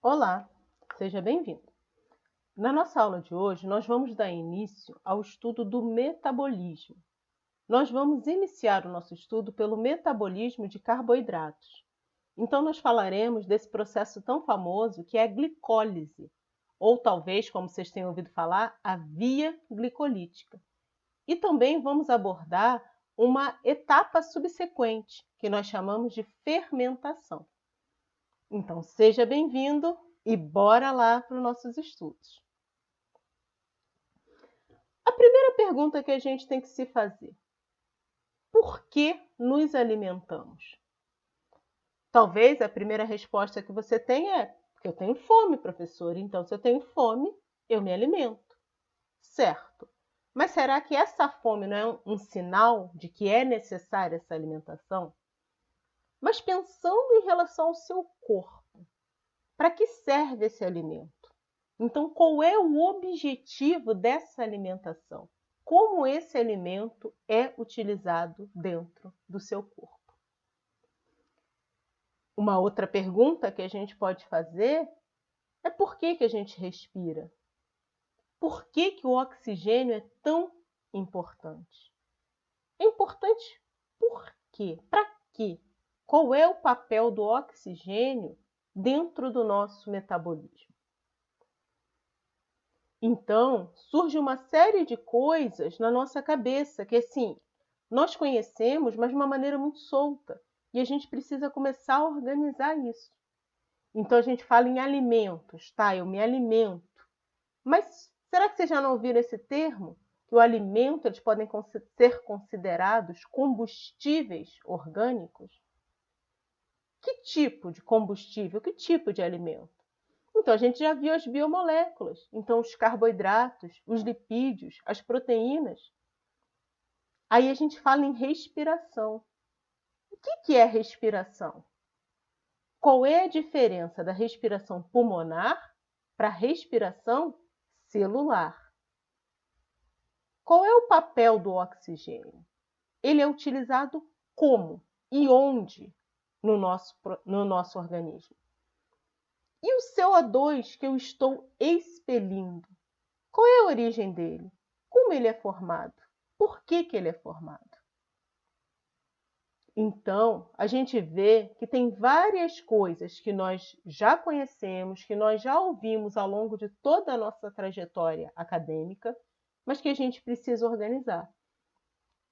Olá, seja bem-vindo. Na nossa aula de hoje, nós vamos dar início ao estudo do metabolismo. Nós vamos iniciar o nosso estudo pelo metabolismo de carboidratos. Então, nós falaremos desse processo tão famoso que é a glicólise, ou talvez, como vocês tenham ouvido falar, a via glicolítica. E também vamos abordar uma etapa subsequente, que nós chamamos de fermentação. Então, seja bem-vindo e bora lá para os nossos estudos. A primeira pergunta que a gente tem que se fazer: por que nos alimentamos? Talvez a primeira resposta que você tenha é: porque eu tenho fome, professor. Então, se eu tenho fome, eu me alimento. Certo. Mas será que essa fome não é um sinal de que é necessária essa alimentação? Mas pensando em relação ao seu corpo, para que serve esse alimento? Então, qual é o objetivo dessa alimentação? Como esse alimento é utilizado dentro do seu corpo? Uma outra pergunta que a gente pode fazer é: por que a gente respira? Por que o oxigênio é tão importante? É importante por quê? Para quê? Qual é o papel do oxigênio dentro do nosso metabolismo? Então, surge uma série de coisas na nossa cabeça que, assim, nós conhecemos, mas de uma maneira muito solta. E a gente precisa começar a organizar isso. Então, a gente fala em alimentos, tá? Eu me alimento. Mas será que vocês já não ouviram esse termo? Que o alimento, eles podem ser considerados combustíveis orgânicos? Que tipo de combustível? Que tipo de alimento? Então, a gente já viu as biomoléculas. Então, os carboidratos, os lipídios, as proteínas. Aí a gente fala em respiração. O que é respiração? Qual é a diferença da respiração pulmonar para a respiração celular? Qual é o papel do oxigênio? Ele é utilizado como e onde no nosso organismo? E o CO2 que eu estou expelindo? Qual é a origem dele? Como ele é formado? Por que ele é formado? Então, a gente vê que tem várias coisas que nós já conhecemos, que nós já ouvimos ao longo de toda a nossa trajetória acadêmica, mas que a gente precisa organizar.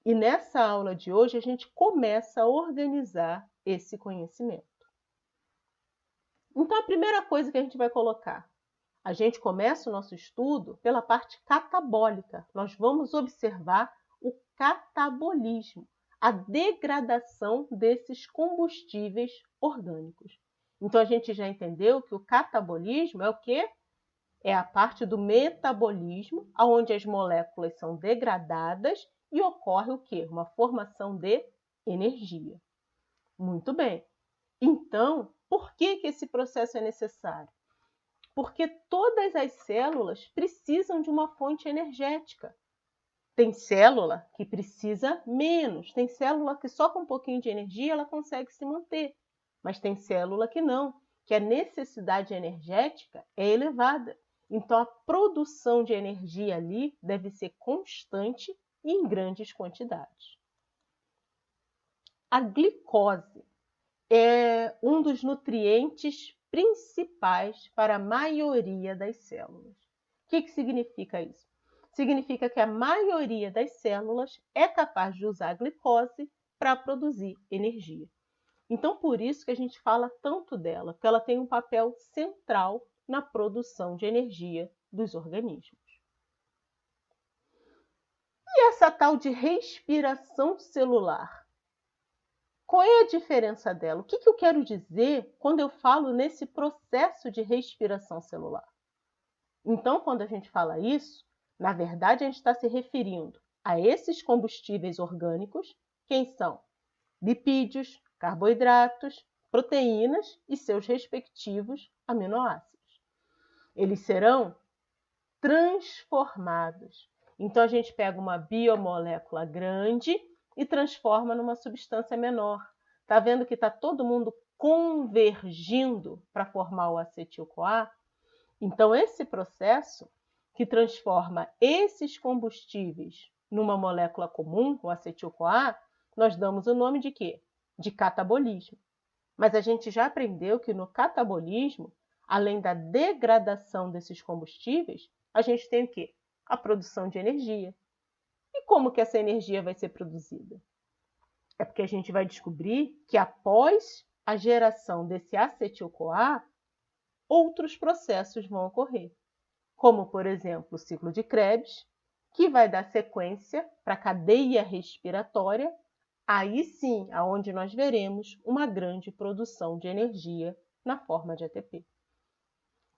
E nessa aula de hoje, a gente começa a organizar esse conhecimento. Então, a primeira coisa que a gente vai colocar: a gente começa o nosso estudo pela parte catabólica. Nós vamos observar o catabolismo, a degradação desses combustíveis orgânicos. Então, a gente já entendeu que o catabolismo é o quê? É a parte do metabolismo, onde as moléculas são degradadas e ocorre o quê? Uma formação de energia. Muito bem. Então, por que esse processo é necessário? Porque todas as células precisam de uma fonte energética. Tem célula que precisa menos, tem célula que só com um pouquinho de energia ela consegue se manter, mas tem célula que não, que a necessidade energética é elevada. Então, a produção de energia ali deve ser constante e em grandes quantidades. A glicose é um dos nutrientes principais para a maioria das células. O que significa isso? Significa que a maioria das células é capaz de usar a glicose para produzir energia. Então, por isso que a gente fala tanto dela, porque ela tem um papel central na produção de energia dos organismos. E essa tal de respiração celular? Qual é a diferença dela? O que eu quero dizer quando eu falo nesse processo de respiração celular? Então, quando a gente fala isso, na verdade, a gente está se referindo a esses combustíveis orgânicos, quem são? Lipídios, carboidratos, proteínas e seus respectivos aminoácidos. Eles serão transformados. Então, a gente pega uma biomolécula grande e transforma numa substância menor. Tá vendo que está todo mundo convergindo para formar o acetil-CoA. Então, esse processo que transforma esses combustíveis numa molécula comum, o acetil-CoA, nós damos o nome de quê? De catabolismo. Mas a gente já aprendeu que no catabolismo, além da degradação desses combustíveis, a gente tem o quê? A produção de energia. E como que essa energia vai ser produzida? É porque a gente vai descobrir que após a geração desse acetil-CoA, outros processos vão ocorrer, como, por exemplo, o ciclo de Krebs, que vai dar sequência para a cadeia respiratória, aí sim, aonde nós veremos uma grande produção de energia na forma de ATP.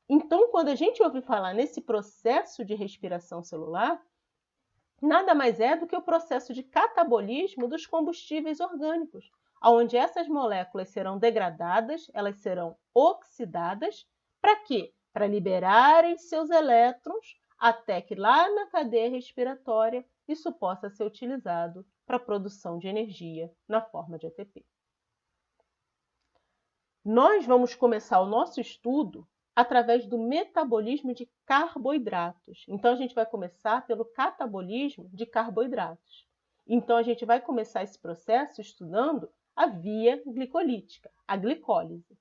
Então, quando a gente ouve falar nesse processo de respiração celular, nada mais é do que o processo de catabolismo dos combustíveis orgânicos, onde essas moléculas serão degradadas, elas serão oxidadas, para quê? Para liberarem seus elétrons até que lá na cadeia respiratória isso possa ser utilizado para a produção de energia na forma de ATP. Nós vamos começar o nosso estudo através do metabolismo de carboidratos. Então, a gente vai começar pelo catabolismo de carboidratos. Então, a gente vai começar esse processo estudando a via glicolítica, a glicólise.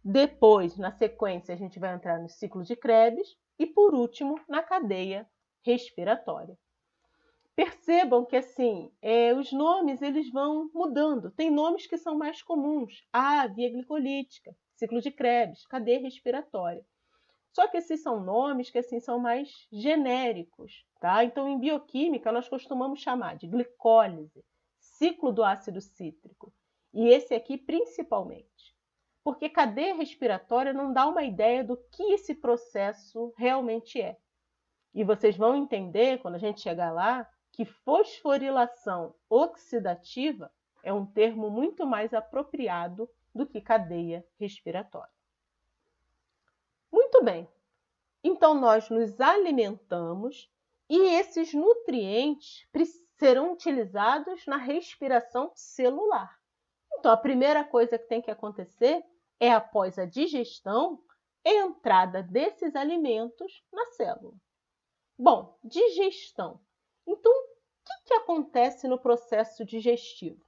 Depois, na sequência, a gente vai entrar no ciclo de Krebs e, por último, na cadeia respiratória. Percebam que assim, os nomes eles vão mudando. Tem nomes que são mais comuns. Via glicolítica, ciclo de Krebs, cadeia respiratória. Só que esses são nomes que assim são mais genéricos, tá? Então, em bioquímica, nós costumamos chamar de glicólise, ciclo do ácido cítrico. E esse aqui principalmente. Porque cadeia respiratória não dá uma ideia do que esse processo realmente é. E vocês vão entender, quando a gente chegar lá, que fosforilação oxidativa é um termo muito mais apropriado do que cadeia respiratória. Muito bem. Então, nós nos alimentamos e esses nutrientes serão utilizados na respiração celular. Então, a primeira coisa que tem que acontecer é, após a digestão, a entrada desses alimentos na célula. Bom, digestão. Então, o que acontece no processo digestivo?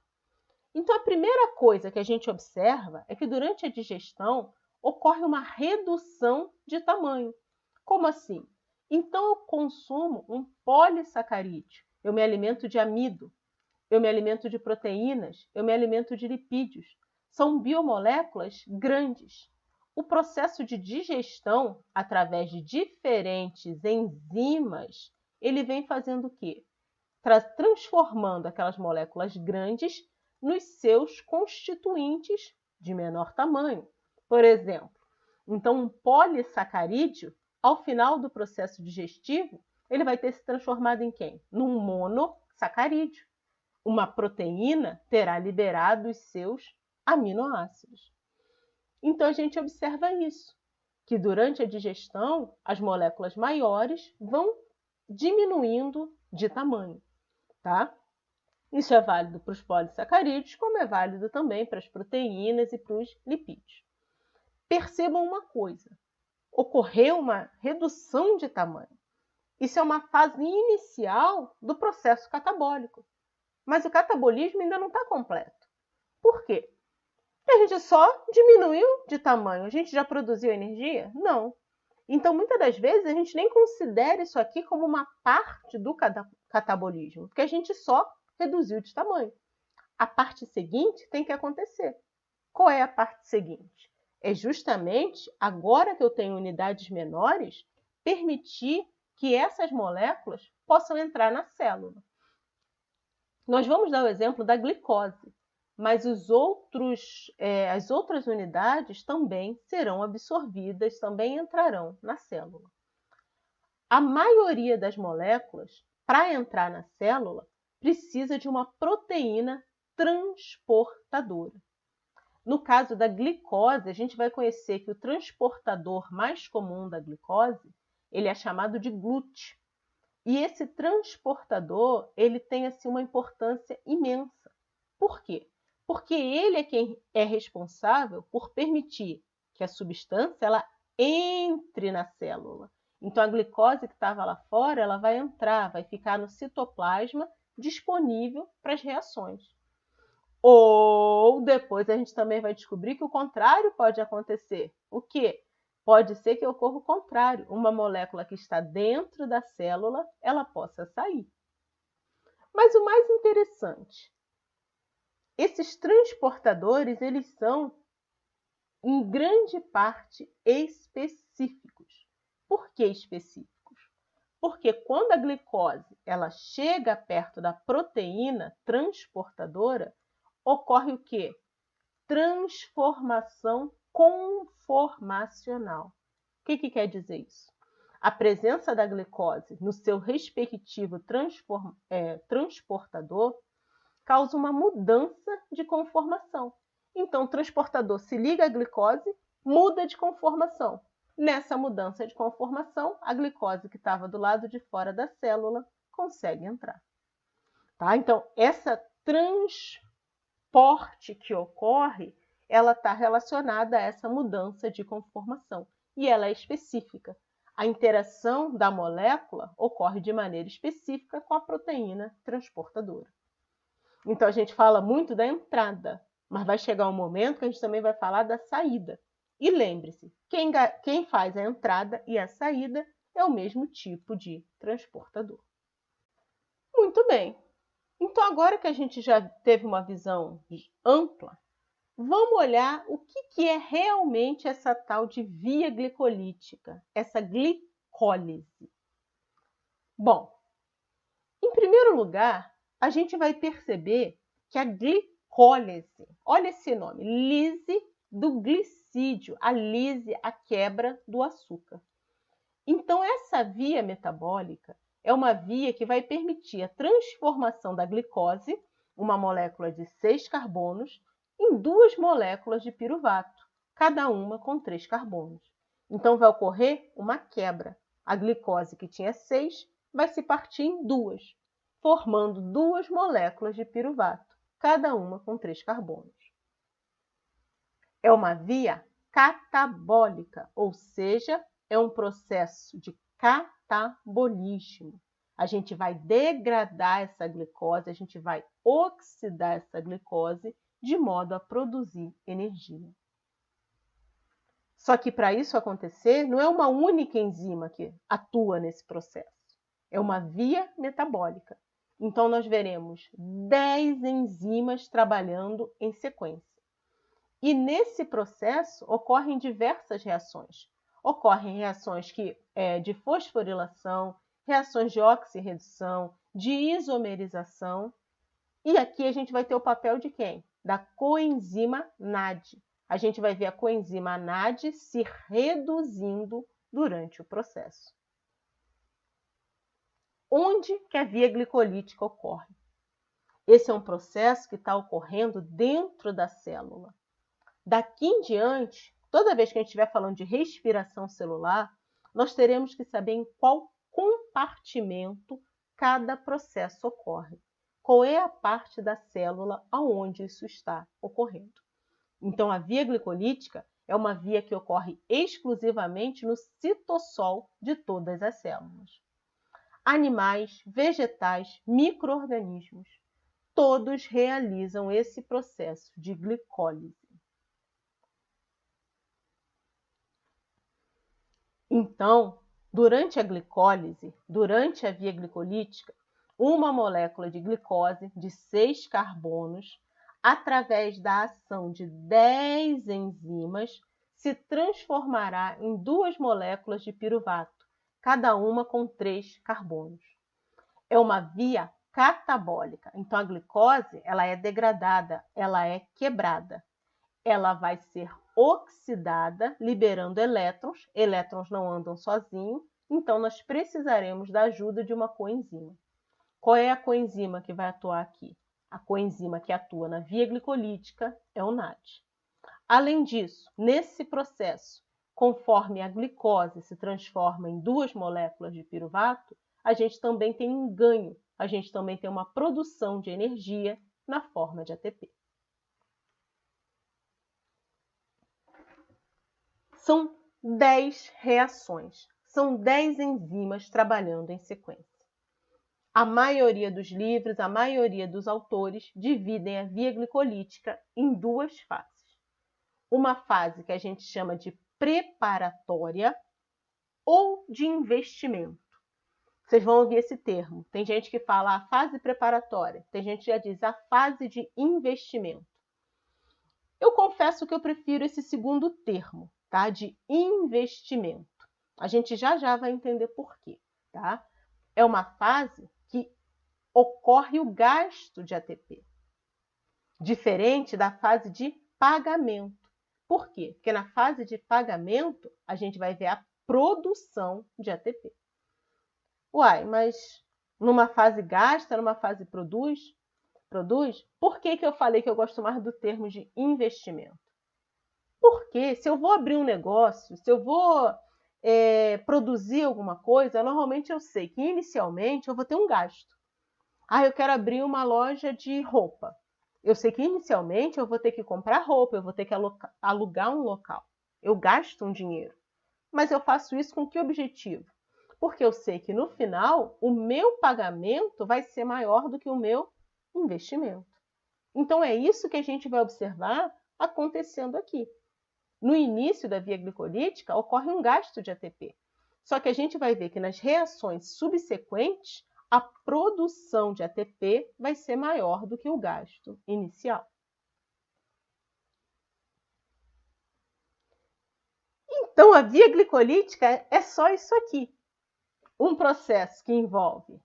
Então, a primeira coisa que a gente observa é que durante a digestão ocorre uma redução de tamanho. Como assim? Então, eu consumo um polissacarídeo, eu me alimento de amido, eu me alimento de proteínas, eu me alimento de lipídios. São biomoléculas grandes. O processo de digestão, através de diferentes enzimas, ele vem fazendo o quê? Transformando aquelas moléculas grandes nos seus constituintes de menor tamanho. Por exemplo, então um polissacarídeo, ao final do processo digestivo, ele vai ter se transformado em quem? Num monossacarídeo. Uma proteína terá liberado os seus aminoácidos. Então, a gente observa isso, que durante a digestão, as moléculas maiores vão diminuindo de tamanho, tá? Isso é válido para os polissacarídeos, como é válido também para as proteínas e para os lipídios. Percebam uma coisa, ocorreu uma redução de tamanho. Isso é uma fase inicial do processo catabólico. Mas o catabolismo ainda não está completo. Por quê? Porque a gente só diminuiu de tamanho. A gente já produziu energia? Não. Então, muitas das vezes, a gente nem considera isso aqui como uma parte do catabolismo, porque a gente só reduziu de tamanho. A parte seguinte tem que acontecer. Qual é a parte seguinte? É justamente, agora que eu tenho unidades menores, permitir que essas moléculas possam entrar na célula. Nós vamos dar o exemplo da glicose, mas as outras unidades também serão absorvidas, também entrarão na célula. A maioria das moléculas, para entrar na célula, precisa de uma proteína transportadora. No caso da glicose, a gente vai conhecer que o transportador mais comum da glicose, ele é chamado de glúteo. E esse transportador, ele tem assim uma importância imensa. Por quê? porque ele é quem é responsável por permitir que a substância ela entre na célula. Então, a glicose que estava lá fora, ela vai entrar, vai ficar no citoplasma disponível para as reações. Ou depois a gente também vai descobrir que o contrário pode acontecer. O quê? Pode ser que ocorra o contrário. Uma molécula que está dentro da célula, ela possa sair. Mas o mais interessante, esses transportadores, eles são, em grande parte, específicos. Por que específicos? Porque quando a glicose ela chega perto da proteína transportadora, ocorre o quê? Transformação conformacional. O que quer dizer isso? A presença da glicose no seu respectivo transportador causa uma mudança de conformação. Então, o transportador se liga à glicose, muda de conformação. Nessa mudança de conformação, a glicose que estava do lado de fora da célula consegue entrar. Tá? Então, essa transporte que ocorre, ela está relacionada a essa mudança de conformação e ela é específica. A interação da molécula ocorre de maneira específica com a proteína transportadora. Então, a gente fala muito da entrada, mas vai chegar um momento que a gente também vai falar da saída. E lembre-se, quem faz a entrada e a saída é o mesmo tipo de transportador. Muito bem. Então, agora que a gente já teve uma visão ampla, vamos olhar o que é realmente essa tal de via glicolítica, essa glicólise. Bom, em primeiro lugar, a gente vai perceber que a glicólise, olha esse nome, lise do glicídio, a lise, a quebra do açúcar. Então, essa via metabólica é uma via que vai permitir a transformação da glicose, uma molécula de 6 carbonos, em 2 moléculas de piruvato, cada uma com 3 carbonos. Então, vai ocorrer uma quebra. A glicose que tinha 6 vai se partir em 2, formando 2 moléculas de piruvato, cada uma com 3 carbonos. É uma via catabólica, ou seja, é um processo de catabolismo. A gente vai degradar essa glicose, a gente vai oxidar essa glicose de modo a produzir energia. Só que para isso acontecer, não é uma única enzima que atua nesse processo. É uma via metabólica. Então, nós veremos 10 enzimas trabalhando em sequência. E nesse processo ocorrem diversas reações. Ocorrem reações de fosforilação, reações de oxirredução, de isomerização. E aqui a gente vai ter o papel de quem? Da coenzima NAD. A gente vai ver a coenzima NAD se reduzindo durante o processo. Onde que a via glicolítica ocorre? Esse é um processo que está ocorrendo dentro da célula. Daqui em diante, toda vez que a gente estiver falando de respiração celular, nós teremos que saber em qual compartimento cada processo ocorre. Qual é a parte da célula onde isso está ocorrendo. Então, a via glicolítica é uma via que ocorre exclusivamente no citossol de todas as células. Animais, vegetais, micro-organismos, todos realizam esse processo de glicólise. Então, durante a glicólise, durante a via glicolítica, uma molécula de glicose de 6 carbonos, através da ação de 10 enzimas, se transformará em 2 moléculas de piruvato, cada uma com 3 carbonos. É uma via catabólica. Então, a glicose ela é degradada, ela é quebrada. Ela vai ser oxidada, liberando elétrons. Elétrons não andam sozinhos, então nós precisaremos da ajuda de uma coenzima. Qual é a coenzima que vai atuar aqui? A coenzima que atua na via glicolítica é o NAD. Além disso, nesse processo, conforme a glicose se transforma em 2 moléculas de piruvato, a gente também tem um ganho, a gente também tem uma produção de energia na forma de ATP. São 10 reações, são 10 enzimas trabalhando em sequência. A maioria dos livros, a maioria dos autores dividem a via glicolítica em duas fases. Uma fase que a gente chama de preparatória ou de investimento. Vocês vão ouvir esse termo. Tem gente que fala a fase preparatória, tem gente que já diz a fase de investimento. Eu confesso que eu prefiro esse segundo termo, tá? De investimento. A gente já vai entender por quê, tá? É uma fase que ocorre o gasto de ATP, diferente da fase de pagamento. Por quê? Porque na fase de pagamento, a gente vai ver a produção de ATP. Uai, mas numa fase gasta, numa fase produz? Por que eu falei que eu gosto mais do termo de investimento? Porque se eu vou abrir um negócio, se eu vou produzir alguma coisa, normalmente eu sei que inicialmente eu vou ter um gasto. Eu quero abrir uma loja de roupa. Eu sei que inicialmente eu vou ter que comprar roupa, eu vou ter que alugar um local. Eu gasto um dinheiro. Mas eu faço isso com que objetivo? Porque eu sei que no final o meu pagamento vai ser maior do que o meu investimento. Então é isso que a gente vai observar acontecendo aqui. No início da via glicolítica ocorre um gasto de ATP. Só que a gente vai ver que nas reações subsequentes a produção de ATP vai ser maior do que o gasto inicial. Então, a via glicolítica é só isso aqui. Um processo que envolve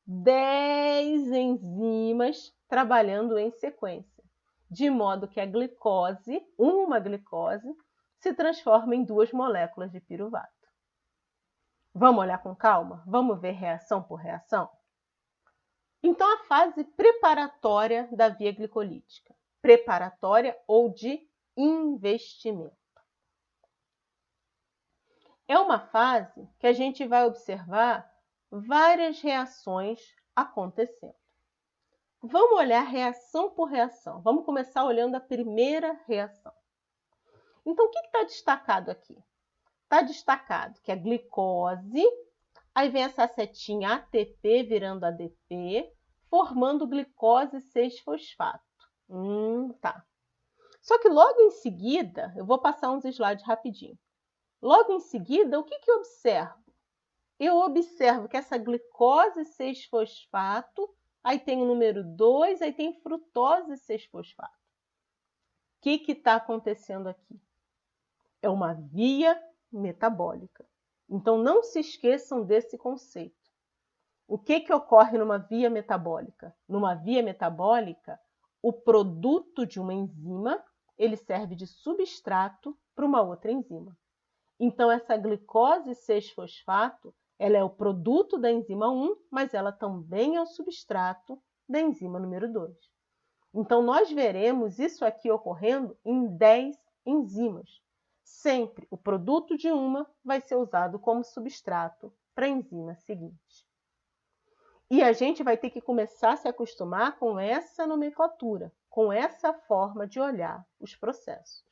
10 enzimas trabalhando em sequência, de modo que a glicose, uma glicose, se transforma em 2 moléculas de piruvato. Vamos olhar com calma? Vamos ver reação por reação? Então, a fase preparatória da via glicolítica. Preparatória ou de investimento. É uma fase que a gente vai observar várias reações acontecendo. Vamos olhar reação por reação. Vamos começar olhando a primeira reação. Então, o que está destacado aqui? Está destacado que a glicose, aí vem essa setinha ATP virando ADP, formando glicose 6-fosfato. Tá. Só que logo em seguida, eu vou passar uns slides rapidinho. Logo em seguida, o que eu observo? Eu observo que essa glicose 6-fosfato, aí tem o número 2, aí tem frutose 6-fosfato. O que está acontecendo aqui? É uma via metabólica. Então, não se esqueçam desse conceito. O que ocorre numa via metabólica? Numa via metabólica, o produto de uma enzima, ele serve de substrato para uma outra enzima. Então, essa glicose 6-fosfato, ela é o produto da enzima 1, mas ela também é o substrato da enzima número 2. Então, nós veremos isso aqui ocorrendo em 10 enzimas. Sempre o produto de uma vai ser usado como substrato para a enzima seguinte. E a gente vai ter que começar a se acostumar com essa nomenclatura, com essa forma de olhar os processos.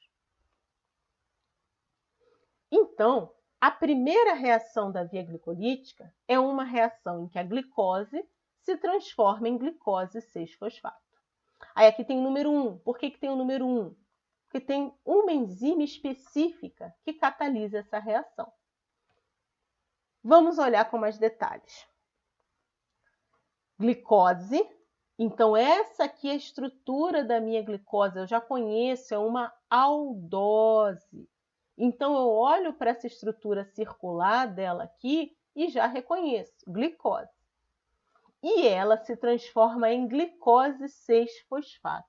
Então, a primeira reação da via glicolítica é uma reação em que a glicose se transforma em glicose 6-fosfato. Aí aqui tem o número 1. Por que tem o número 1? Porque tem uma enzima específica que catalisa essa reação. Vamos olhar com mais detalhes. Glicose. Então, essa aqui é a estrutura da minha glicose. Eu já conheço, é uma aldose. Então, eu olho para essa estrutura circular dela aqui e já reconheço, glicose. E ela se transforma em glicose 6-fosfato.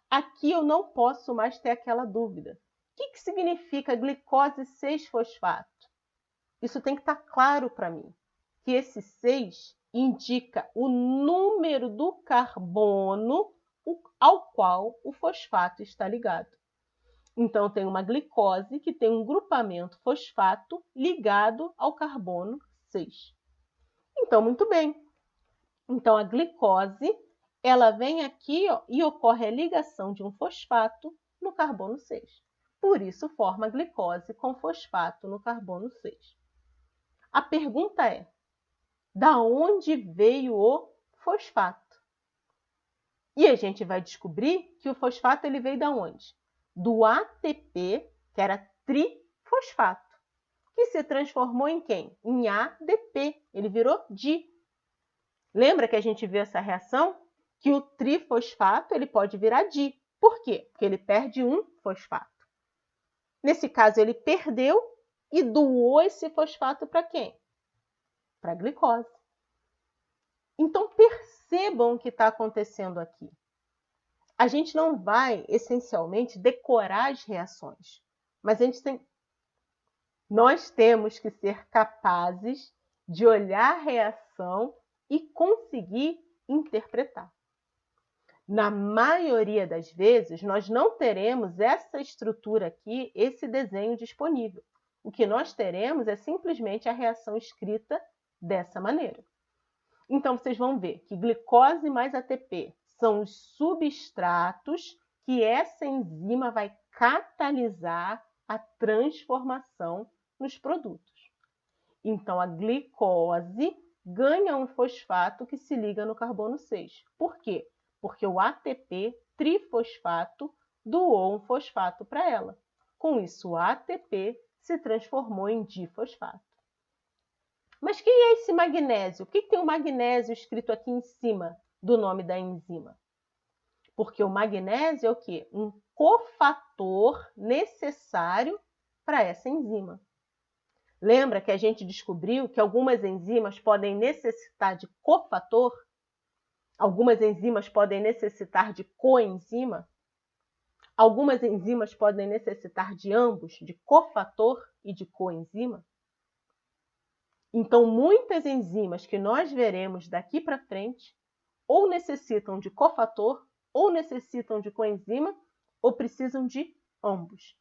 Aqui eu não posso mais ter aquela dúvida. O que significa glicose 6-fosfato? Isso tem que estar claro para mim, que esse 6 indica o número do carbono ao qual o fosfato está ligado. Então, eu tenho uma glicose que tem um grupamento fosfato ligado ao carbono 6. Então, muito bem. Então, a glicose, ela vem aqui e ocorre a ligação de um fosfato no carbono 6. por isso forma glicose com fosfato no carbono 6. A pergunta é, da onde veio o fosfato? E a gente vai descobrir que o fosfato ele veio da onde? Do ATP, que era trifosfato, que se transformou em quem? Em ADP, ele virou di. Lembra que a gente viu essa reação? Que o trifosfato ele pode virar di. Por quê? Porque ele perde um fosfato. Nesse caso, ele perdeu e doou esse fosfato para quem? Para a glicose. Então, percebam o que está acontecendo aqui. A gente não vai, essencialmente, decorar as reações, mas nós temos que ser capazes de olhar a reação e conseguir interpretar. Na maioria das vezes, nós não teremos essa estrutura aqui, esse desenho disponível. O que nós teremos é simplesmente a reação escrita dessa maneira. Então, vocês vão ver que glicose mais ATP são os substratos que essa enzima vai catalisar a transformação nos produtos. Então, a glicose ganha um fosfato que se liga no carbono 6. Por quê? Porque o ATP trifosfato doou um fosfato para ela. Com isso, o ATP se transformou em difosfato. Mas quem é esse magnésio? Por que tem o magnésio escrito aqui em cima do nome da enzima? Porque o magnésio é o quê? Um cofator necessário para essa enzima. Lembra que a gente descobriu que algumas enzimas podem necessitar de cofator? Algumas enzimas podem necessitar de coenzima? Algumas enzimas podem necessitar de ambos, de cofator e de coenzima? Então, muitas enzimas que nós veremos daqui para frente ou necessitam de cofator, ou necessitam de coenzima, ou precisam de ambos.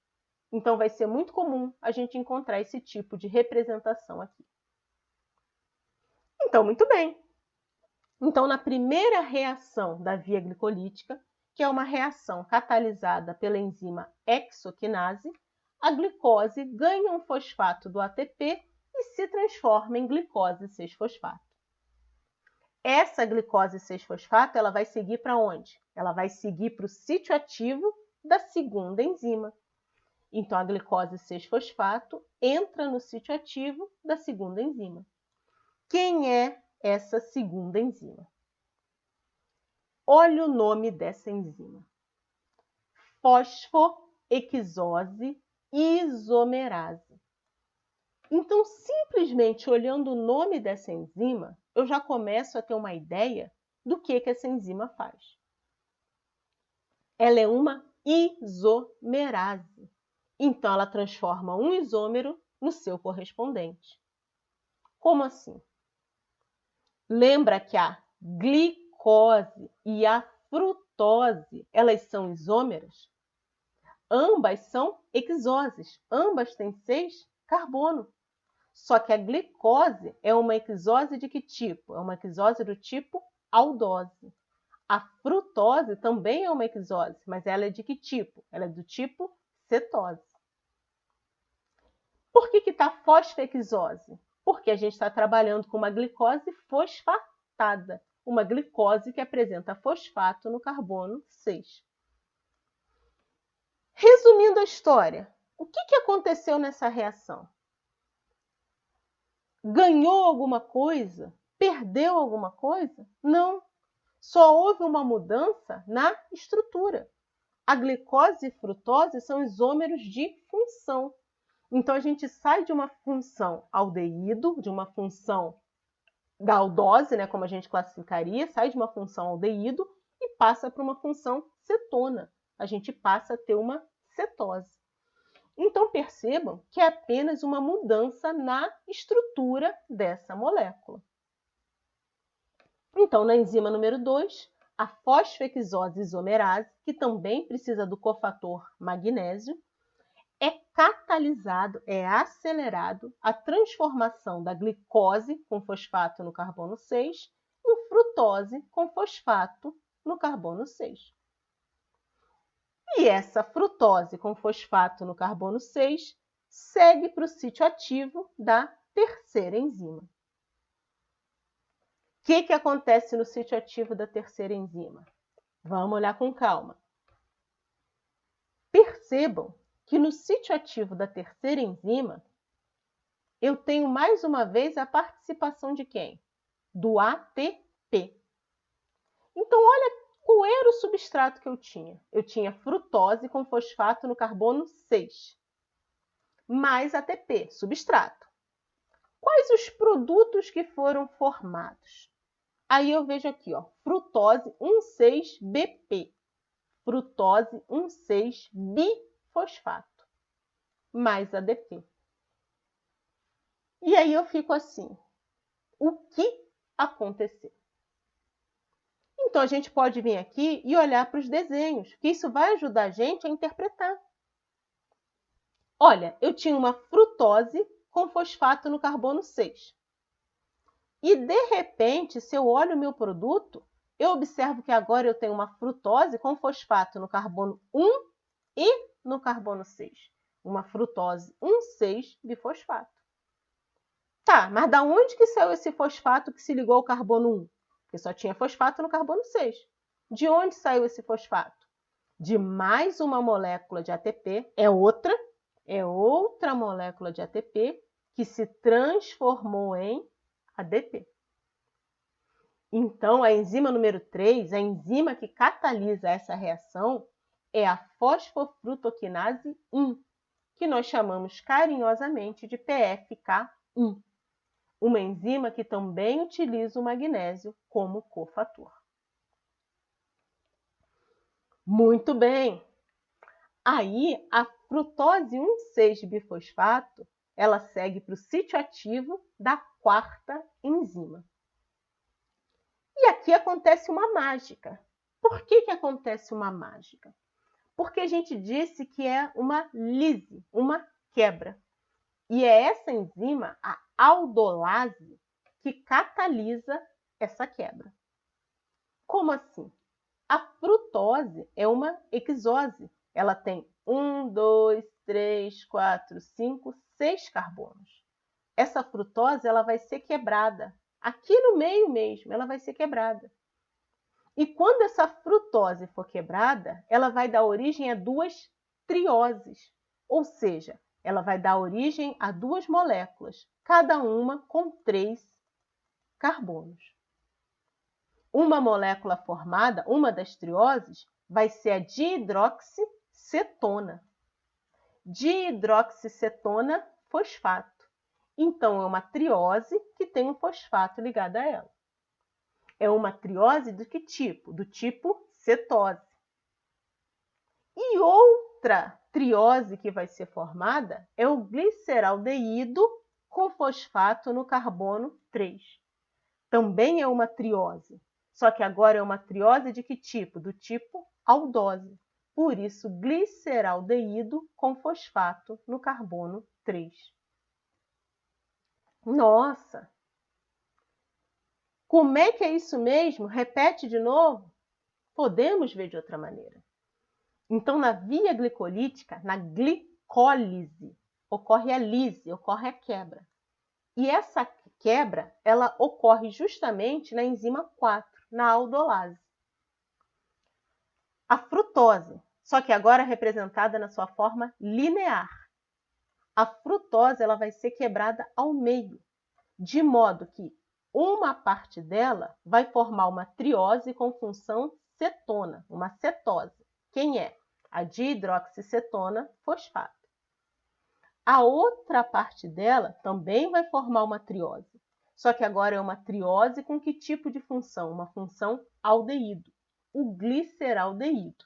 Então, vai ser muito comum a gente encontrar esse tipo de representação aqui. Então, muito bem. Então, na primeira reação da via glicolítica, que é uma reação catalisada pela enzima hexoquinase, a glicose ganha um fosfato do ATP e se transforma em glicose 6-fosfato. Essa glicose 6-fosfato ela vai seguir para onde? Ela vai seguir para o sítio ativo da segunda enzima. Então, a glicose 6-fosfato entra no sítio ativo da segunda enzima. Quem é essa segunda enzima? Olha o nome dessa enzima. Fosfoexose isomerase. Então, simplesmente olhando o nome dessa enzima, eu já começo a ter uma ideia do que essa enzima faz. Ela é uma isomerase. Então, ela transforma um isômero no seu correspondente. Como assim? Lembra que a glicose e a frutose, elas são isômeras? Ambas são hexoses, ambas têm 6 carbono. Só que a glicose é uma hexose de que tipo? É uma hexose do tipo aldose. A frutose também é uma hexose, mas ela é de que tipo? Ela é do tipo cetose. Por que está fosfoexose? Porque a gente está trabalhando com uma glicose fosfatada, uma glicose que apresenta fosfato no carbono 6. Resumindo a história, o que aconteceu nessa reação? Ganhou alguma coisa? Perdeu alguma coisa? Não. Só houve uma mudança na estrutura. A glicose e frutose são isômeros de função. Então, a gente sai de uma função aldeído, de uma função da aldose, né, como a gente classificaria, sai de uma função aldeído e passa para uma função cetona. A gente passa a ter uma cetose. Então, percebam que é apenas uma mudança na estrutura dessa molécula. Então, na enzima número 2, a fosfoexose isomerase, que também precisa do cofator magnésio, é catalisado, é acelerado a transformação da glicose com fosfato no carbono 6 em frutose com fosfato no carbono 6. E essa frutose com fosfato no carbono 6 segue para o sítio ativo da terceira enzima. O que acontece no sítio ativo da terceira enzima? Vamos olhar com calma. Percebam que no sítio ativo da terceira enzima, eu tenho mais uma vez a participação de quem? Do ATP. Então, olha qual era o substrato que eu tinha. Eu tinha frutose com fosfato no carbono 6, mais ATP, substrato. Quais os produtos que foram formados? Aí eu vejo aqui, ó, frutose 1,6-BP, frutose 1,6-bifosfato, mais ADP. E aí eu fico assim, o que aconteceu? Então, a gente pode vir aqui e olhar para os desenhos, que isso vai ajudar a gente a interpretar. Olha, eu tinha uma frutose com fosfato no carbono 6. E, de repente, se eu olho o meu produto, eu observo que agora eu tenho uma frutose com fosfato no carbono 1 e no carbono 6. Uma frutose 1,6-bifosfato. Tá, mas da onde que saiu esse fosfato que se ligou ao carbono 1? Porque só tinha fosfato no carbono 6. De onde saiu esse fosfato? De mais uma molécula de ATP, é outra molécula de ATP que se transformou em ADP. Então, a enzima número 3, a enzima que catalisa essa reação, é a fosfofrutoquinase 1, que nós chamamos carinhosamente de PFK1. Uma enzima que também utiliza o magnésio como cofator. Muito bem! Aí, a frutose 1,6-bifosfato, ela segue para o sítio ativo da quarta enzima. E aqui acontece uma mágica. Por que acontece uma mágica? Porque a gente disse que é uma lise, uma quebra. E é essa enzima, a aldolase, que catalisa essa quebra. Como assim? A frutose é uma hexose. Ela tem 1, 2, 3, 4, 5, 6 carbonos. Essa frutose ela vai ser quebrada. Aqui no meio mesmo, ela vai ser quebrada. E quando essa frutose for quebrada, ela vai dar origem a duas trioses. Ou seja, ela vai dar origem a duas moléculas, cada uma com 3 carbonos. Uma molécula formada, uma das trioses, vai ser a dihidroxicetona. Dihidroxicetona fosfato. Então, é uma triose que tem um fosfato ligado a ela. É uma triose do que tipo? Do tipo cetose. E outra triose que vai ser formada é o gliceraldeído com fosfato no carbono 3. Também é uma triose, só que agora é uma triose de que tipo? Do tipo aldose. Por isso, gliceraldeído com fosfato no carbono 3. Nossa! Como é que é isso mesmo? Repete de novo? Podemos ver de outra maneira. Então, na via glicolítica, na glicólise, ocorre a lise, ocorre a quebra. E essa quebra, ela ocorre justamente na enzima 4, na aldolase. A frutose, só que agora representada na sua forma linear. A frutose ela vai ser quebrada ao meio, de modo que uma parte dela vai formar uma triose com função cetona, uma cetose. Quem é? A dihidroxicetona fosfato. A outra parte dela também vai formar uma triose, só que agora é uma triose com que tipo de função? Uma função aldeído, o gliceraldeído.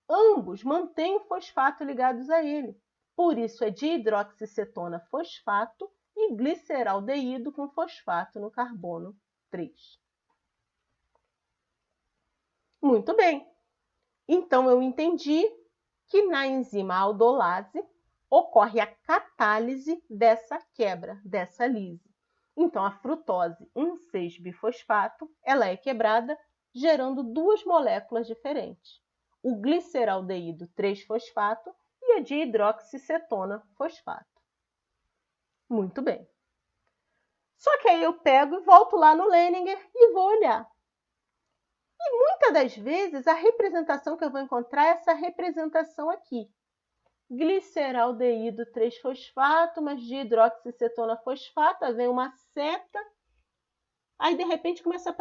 Ambos mantêm o fosfato ligados a ele, por isso é dihidroxicetona fosfato e gliceraldeído com fosfato no carbono 3. Muito bem. Então, eu entendi que na enzima aldolase ocorre a catálise dessa quebra, dessa lise. Então, a frutose 1,6-bifosfato ela é quebrada, gerando duas moléculas diferentes. o gliceraldeído 3-fosfato e a dihidroxicetona fosfato. Muito bem. Só que aí eu pego e volto lá no Leninger e vou olhar. E muitas das vezes a representação que eu vou encontrar é essa representação aqui. Gliceraldeído 3-fosfato, mas dihidroxicetona fosfato, aí vem uma seta. Aí, de repente, começa a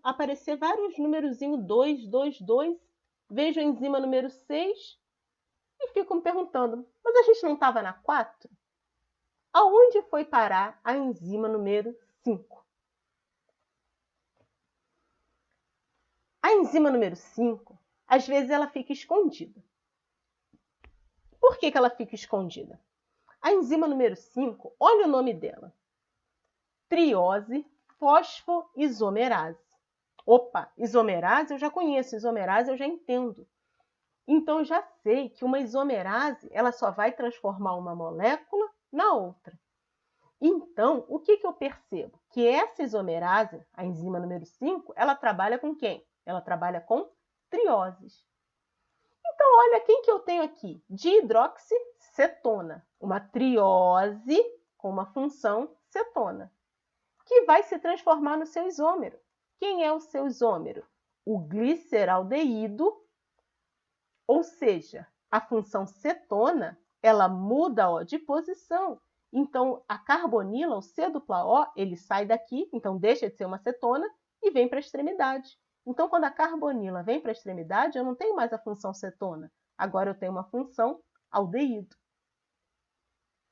aparecer vários númerozinhos, 2, 2, 2. Vejo a enzima número 6 e fico me perguntando, mas a gente não estava na 4? Aonde foi parar a enzima número 5? A enzima número 5, às vezes, ela fica escondida. Por que ela fica escondida? A enzima número 5, olha o nome dela. Triose fosfoisomerase. Opa, isomerase eu já conheço, isomerase eu já entendo. Então, eu já sei que uma isomerase ela só vai transformar uma molécula na outra. Então, o que eu percebo? Que essa isomerase, a enzima número 5, ela trabalha com quem? Ela trabalha com trioses. Então, olha quem que eu tenho aqui. Dihidroxicetona, uma triose com uma função cetona, que vai se transformar no seu isômero. Quem é o seu isômero? O gliceraldeído, ou seja, a função cetona, ela muda de posição. Então, a carbonila, o C-O, ele sai daqui, então deixa de ser uma cetona e vem para a extremidade. Então, quando a carbonila vem para a extremidade, eu não tenho mais a função cetona. Agora eu tenho uma função aldeído.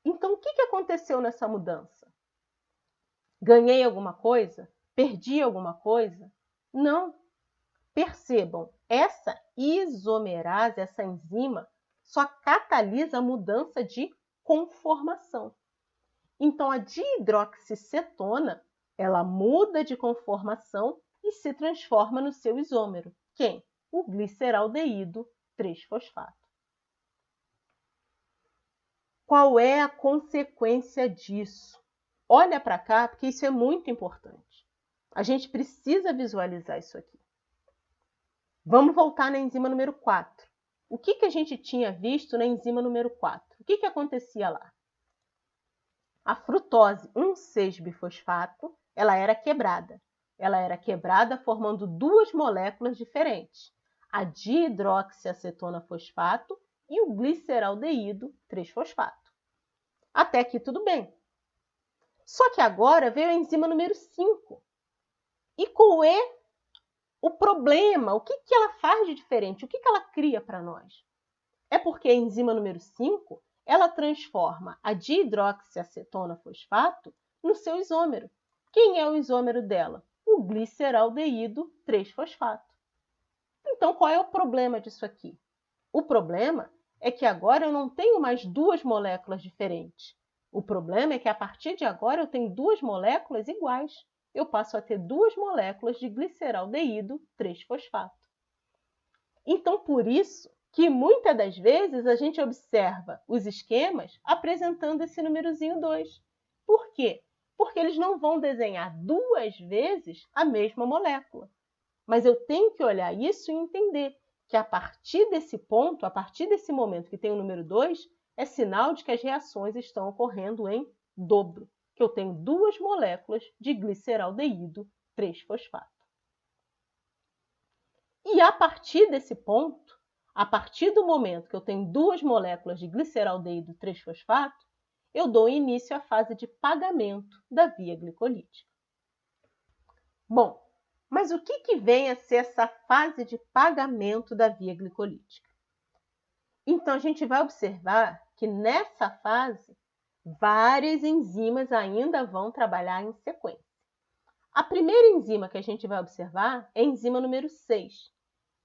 Então, o que aconteceu nessa mudança? Ganhei alguma coisa? Perdi alguma coisa? Não. Percebam, essa isomerase, essa enzima, só catalisa a mudança de conformação. Então, a dihidroxicetona, ela muda de conformação e se transforma no seu isômero. Quem? O gliceraldeído 3-fosfato. Qual é a consequência disso? Olha para cá, porque isso é muito importante. A gente precisa visualizar isso aqui. Vamos voltar na enzima número 4. O que a gente tinha visto na enzima número 4? O que acontecia lá? A frutose 1,6-bifosfato, ela era quebrada. Ela era quebrada formando duas moléculas diferentes, a dihidroxiacetona fosfato e o gliceraldeído 3-fosfato. Até aqui tudo bem. Só que agora veio a enzima número 5. E qual é o problema? O que ela faz de diferente? O que ela cria para nós? É porque a enzima número 5, ela transforma a dihidroxiacetona fosfato no seu isômero. Quem é o isômero dela? O gliceraldeído 3-fosfato. Então, qual é o problema disso aqui? O problema é que agora eu não tenho mais duas moléculas diferentes. O problema é que a partir de agora eu tenho duas moléculas iguais. Eu passo a ter duas moléculas de gliceraldeído 3-fosfato. Então, por isso que muitas das vezes a gente observa os esquemas apresentando esse númerozinho 2. Por quê? Porque eles não vão desenhar duas vezes a mesma molécula. Mas eu tenho que olhar isso e entender que a partir desse ponto, a partir desse momento que tem o número 2, é sinal de que as reações estão ocorrendo em dobro, que eu tenho duas moléculas de gliceraldeído 3-fosfato. E a partir desse ponto, a partir do momento que eu tenho duas moléculas de gliceraldeído 3-fosfato, eu dou início à fase de pagamento da via glicolítica. Bom, mas o que vem a ser essa fase de pagamento da via glicolítica? Então, a gente vai observar que nessa fase, várias enzimas ainda vão trabalhar em sequência. A primeira enzima que a gente vai observar é a enzima número 6.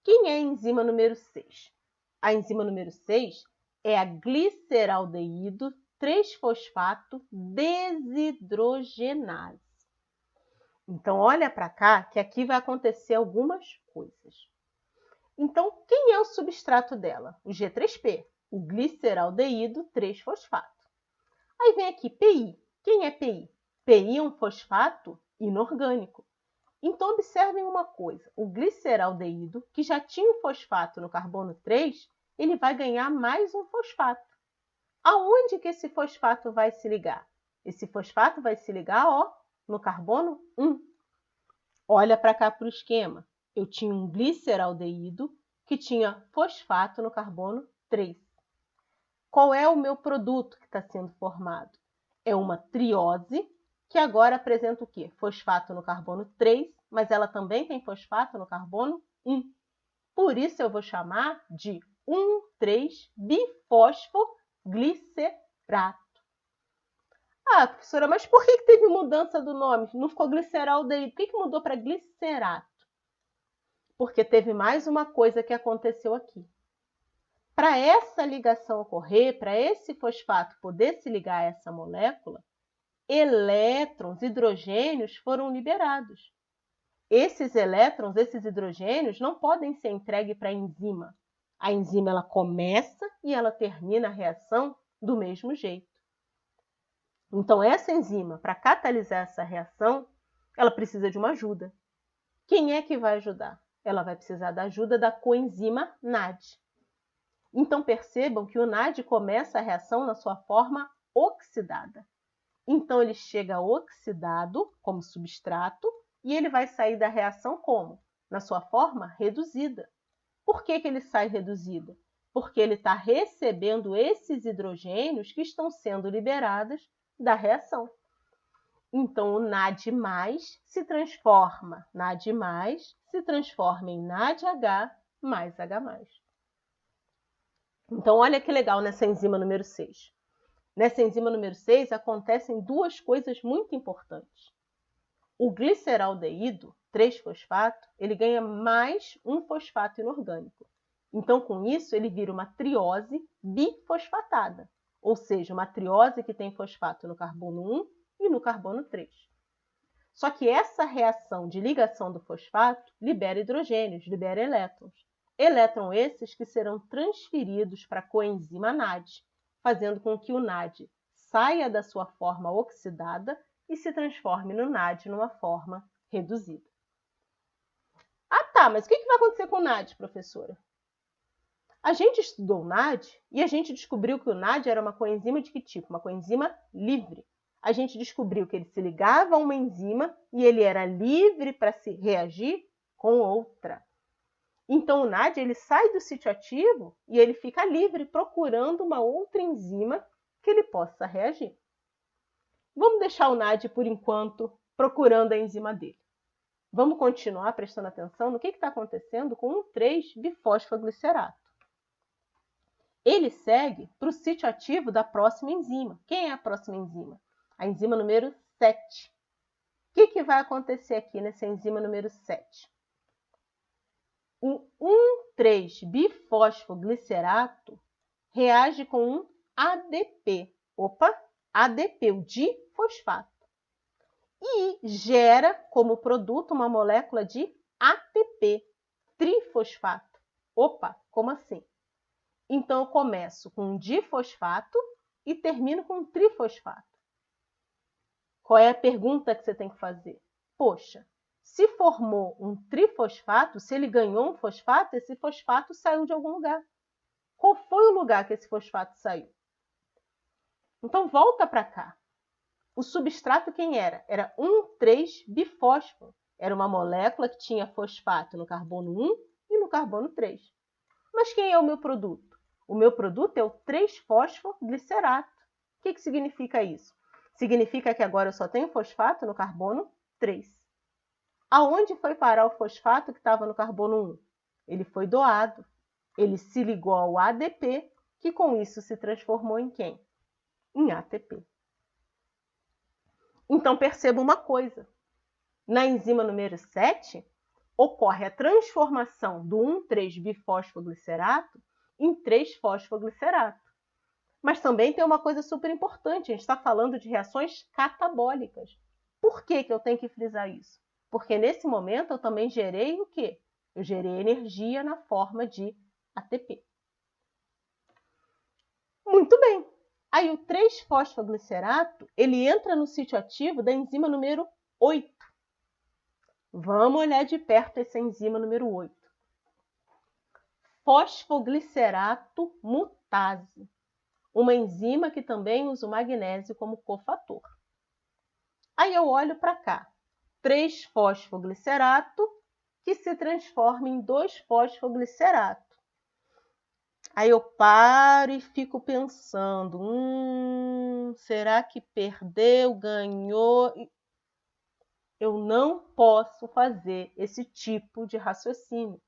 Quem é a enzima número 6? A enzima número 6 é a gliceraldeído 3-fosfato desidrogenase. Então, olha para cá que aqui vai acontecer algumas coisas. Então, quem é o substrato dela? O G3P, o gliceraldeído 3-fosfato. Aí vem aqui PI. Quem é PI? PI é um fosfato inorgânico. Então, observem uma coisa. O gliceraldeído, que já tinha um fosfato no carbono 3, ele vai ganhar mais um fosfato. Aonde que esse fosfato vai se ligar? Esse fosfato vai se ligar, ó, no carbono 1. Olha para cá para o esquema. Eu tinha um gliceraldeído que tinha fosfato no carbono 3. Qual é o meu produto que está sendo formado? É uma triose, que agora apresenta o quê? Fosfato no carbono 3, mas ela também tem fosfato no carbono 1. Por isso eu vou chamar de 1,3-bifosfoglicerato. Ah, professora, mas por que teve mudança do nome? Não ficou gliceraldeído. Por que mudou para glicerato? Porque teve mais uma coisa que aconteceu aqui. Para essa ligação ocorrer, para esse fosfato poder se ligar a essa molécula, elétrons, hidrogênios foram liberados. Esses elétrons, esses hidrogênios, não podem ser entregues para a enzima. A enzima ela começa e ela termina a reação do mesmo jeito. Então, essa enzima, para catalisar essa reação, ela precisa de uma ajuda. Quem é que vai ajudar? Ela vai precisar da ajuda da coenzima NAD. Então, percebam que o NAD começa a reação na sua forma oxidada. Então, ele chega oxidado como substrato e ele vai sair da reação como? Na sua forma reduzida. Por que ele sai reduzido? Porque ele está recebendo esses hidrogênios que estão sendo liberados da reação. Então, o NAD+, se transforma em NADH mais H+. Então, olha que legal nessa enzima número 6. Nessa enzima número 6 acontecem duas coisas muito importantes. O gliceraldeído, 3-fosfato, ele ganha mais um fosfato inorgânico. Então, com isso, ele vira uma triose bifosfatada, ou seja, uma triose que tem fosfato no carbono 1 e no carbono 3. Só que essa reação de ligação do fosfato libera hidrogênios, libera elétrons. Elétrons esses que serão transferidos para a coenzima NAD, fazendo com que o NAD saia da sua forma oxidada e se transforme no NAD numa forma reduzida. Ah, tá, mas o que vai acontecer com o NAD, professora? A gente estudou o NAD e a gente descobriu que o NAD era uma coenzima de que tipo? Uma coenzima livre. A gente descobriu que ele se ligava a uma enzima e ele era livre para se reagir com outra. Então, o NAD ele sai do sítio ativo e ele fica livre procurando uma outra enzima que ele possa reagir. Vamos deixar o NAD, por enquanto, procurando a enzima dele. Vamos continuar prestando atenção no que está acontecendo com o 3-bifosfoglicerato. Ele segue para o sítio ativo da próxima enzima. Quem é a próxima enzima? A enzima número 7. O que vai acontecer aqui nessa enzima número 7? O 1,3-bifosfoglicerato reage com um ADP. ADP, o difosfato. E gera como produto uma molécula de ATP, trifosfato. Como assim? Então, eu começo com um difosfato e termino com um trifosfato. Qual é a pergunta que você tem que fazer? Poxa, se formou um trifosfato, se ele ganhou um fosfato, esse fosfato saiu de algum lugar. Qual foi o lugar que esse fosfato saiu? Então, volta para cá. O substrato quem era? Era 1,3-bifósforo. Era uma molécula que tinha fosfato no carbono 1 e no carbono 3. Mas quem é o meu produto? O meu produto é o 3-fosfoglicerato. O que significa isso? Significa que agora eu só tenho fosfato no carbono 3. Aonde foi parar o fosfato que estava no carbono 1? Ele foi doado. Ele se ligou ao ADP, que com isso se transformou em quem? Em ATP. Então, perceba uma coisa. Na enzima número 7, ocorre a transformação do 1,3-bifosfoglicerato em 3-fosfoglicerato. Mas também tem uma coisa super importante, a gente está falando de reações catabólicas. Por que eu tenho que frisar isso? Porque nesse momento eu também gerei o quê? Eu gerei energia na forma de ATP. Muito bem. Aí o 3-fosfoglicerato, ele entra no sítio ativo da enzima número 8. Vamos olhar de perto essa enzima número 8. Fosfoglicerato mutase, uma enzima que também usa o magnésio como cofator. Aí eu olho para cá, 3-fosfoglicerato, que se transforma em 2-fosfoglicerato. Aí eu paro e fico pensando, será que perdeu, ganhou? Eu não posso fazer esse tipo de raciocínio.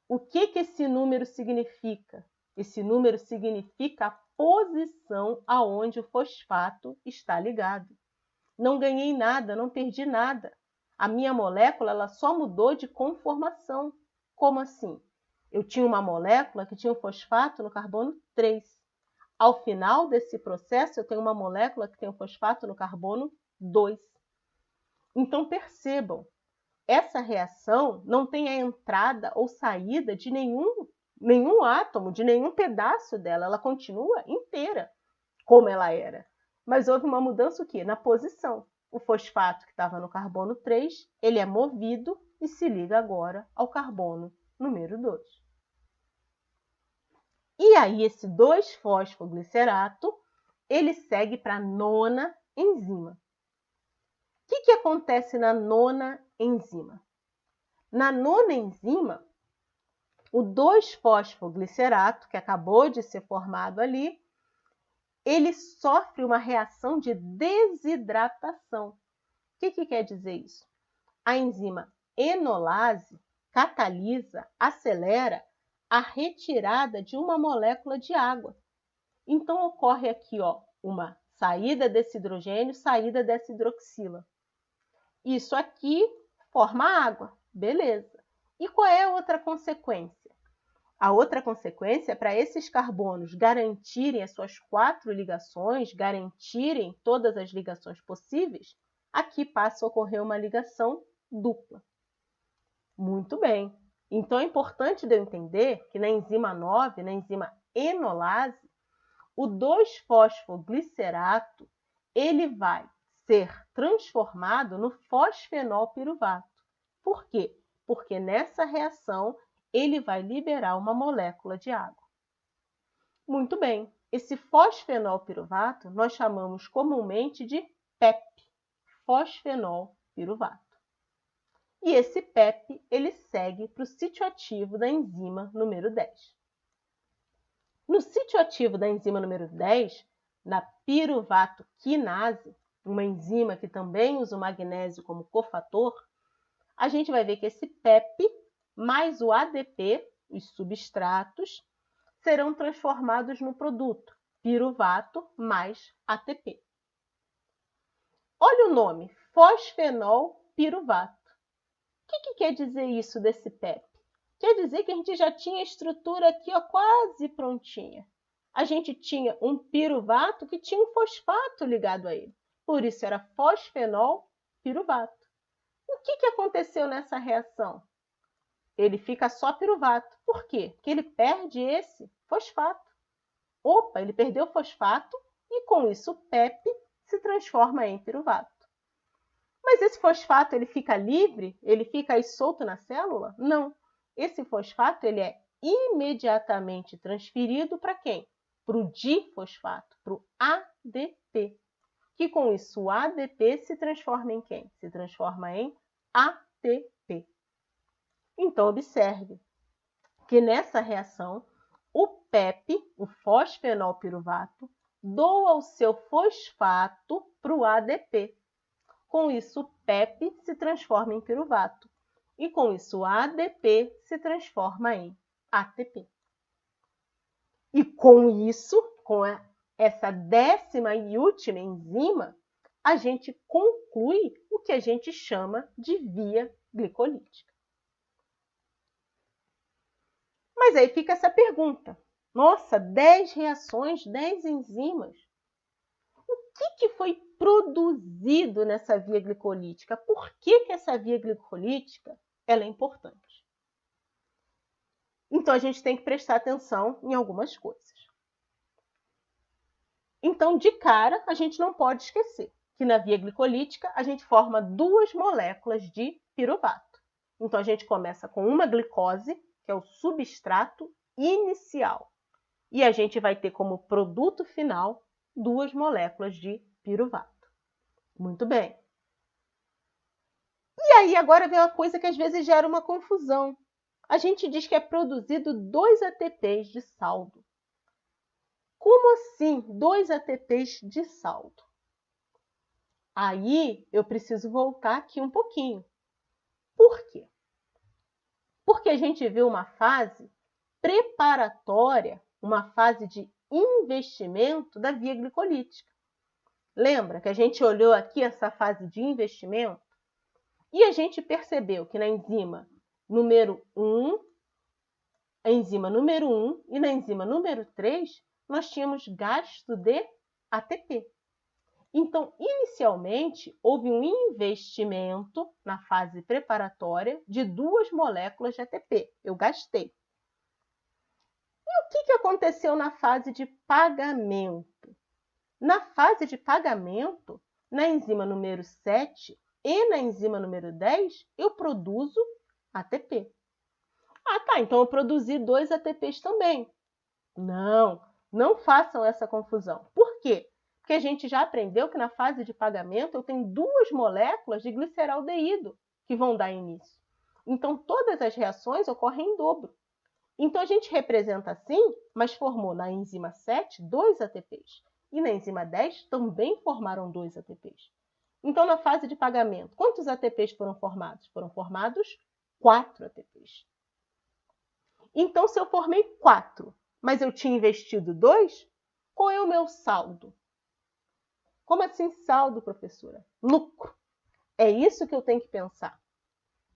O que esse número significa? Esse número significa a posição aonde o fosfato está ligado. Não ganhei nada, não perdi nada. A minha molécula ela só mudou de conformação. Como assim? Eu tinha uma molécula que tinha o fosfato no carbono 3. Ao final desse processo, eu tenho uma molécula que tem o fosfato no carbono 2. Então, percebam, essa reação não tem a entrada ou saída de nenhum átomo, de nenhum pedaço dela. Ela continua inteira, como ela era. Mas houve uma mudança o quê? Na posição. O fosfato que estava no carbono 3, ele é movido e se liga agora ao carbono número 2. E aí, esse 2-fosfoglicerato, ele segue para a nona enzima. O que acontece na nona enzima? Na nona enzima, o 2-fosfoglicerato, que acabou de ser formado ali, ele sofre uma reação de desidratação. O que quer dizer isso? A enzima enolase catalisa, acelera a retirada de uma molécula de água. Então, ocorre aqui uma saída desse hidrogênio, saída dessa hidroxila. Isso aqui forma água, beleza. E qual é a outra consequência? A outra consequência é para esses carbonos garantirem as suas 4 ligações, garantirem todas as ligações possíveis, aqui passa a ocorrer uma ligação dupla. Muito bem. Então, é importante eu entender que na enzima 9, na enzima enolase, o 2-fosfoglicerato ele vai ser transformado no fosfenolpiruvato. Por quê? Porque nessa reação ele vai liberar uma molécula de água. Muito bem, esse fosfenolpiruvato nós chamamos comumente de PEP, fosfenolpiruvato. E esse PEP ele segue para o sítio ativo da enzima número 10. No sítio ativo da enzima número 10, na piruvato quinase, uma enzima que também usa o magnésio como cofator, a gente vai ver que esse PEP mais o ADP, os substratos, serão transformados no produto piruvato mais ATP. Olha o nome, fosfenolpiruvato. O que quer dizer isso desse PEP? Quer dizer que a gente já tinha a estrutura aqui quase prontinha. A gente tinha um piruvato que tinha um fosfato ligado a ele. Por isso era fosfenolpiruvato. O que aconteceu nessa reação? Ele fica só piruvato. Por quê? Porque ele perde esse fosfato. Opa, ele perdeu o fosfato e com isso o PEP se transforma em piruvato. Mas esse fosfato ele fica livre? Ele fica aí solto na célula? Não. Esse fosfato ele é imediatamente transferido para quem? Para o difosfato, para o ADP. Que com isso o ADP se transforma em quem? Se transforma em ATP. Então, observe que nessa reação, o PEP, o fosfenolpiruvato, doa o seu fosfato para o ADP. Com isso, o PEP se transforma em piruvato. E com isso, o ADP se transforma em ATP. E com isso, com essa 10ª e última enzima, a gente conclui o que a gente chama de via glicolítica. Mas aí fica essa pergunta. Nossa, 10 reações, 10 enzimas. O que foi produzido nessa via glicolítica? Por que essa via glicolítica ela é importante? Então, a gente tem que prestar atenção em algumas coisas. Então, de cara, a gente não pode esquecer que na via glicolítica a gente forma 2 moléculas de piruvato. Então, a gente começa com uma glicose, que é o substrato inicial. E a gente vai ter como produto final 2 moléculas de piruvato. Muito bem. E aí, agora vem uma coisa que às vezes gera uma confusão. A gente diz que é produzido 2 ATPs de saldo. Como assim 2 ATPs de saldo? Aí eu preciso voltar aqui um pouquinho. Por quê? Porque a gente viu uma fase preparatória, uma fase de investimento da via glicolítica. Lembra que a gente olhou aqui essa fase de investimento? E a gente percebeu que na enzima número 1, e na enzima número 3, nós tínhamos gasto de ATP. Então, inicialmente, houve um investimento na fase preparatória de 2 moléculas de ATP. Eu gastei. E o que aconteceu na fase de pagamento? Na fase de pagamento, na enzima número 7 e na enzima número 10, eu produzo ATP. Ah, tá, então eu produzi 2 ATPs também. Não façam essa confusão. Por quê? Porque a gente já aprendeu que na fase de pagamento eu tenho 2 moléculas de gliceraldeído que vão dar início. Então, todas as reações ocorrem em dobro. Então, a gente representa assim, mas formou na enzima 7 2 ATPs. E na enzima 10 também formaram 2 ATPs. Então, na fase de pagamento, quantos ATPs foram formados? Foram formados 4 ATPs. Então, se eu formei 4, mas eu tinha investido 2, qual é o meu saldo? Como assim saldo, professora? Lucro. É isso que eu tenho que pensar.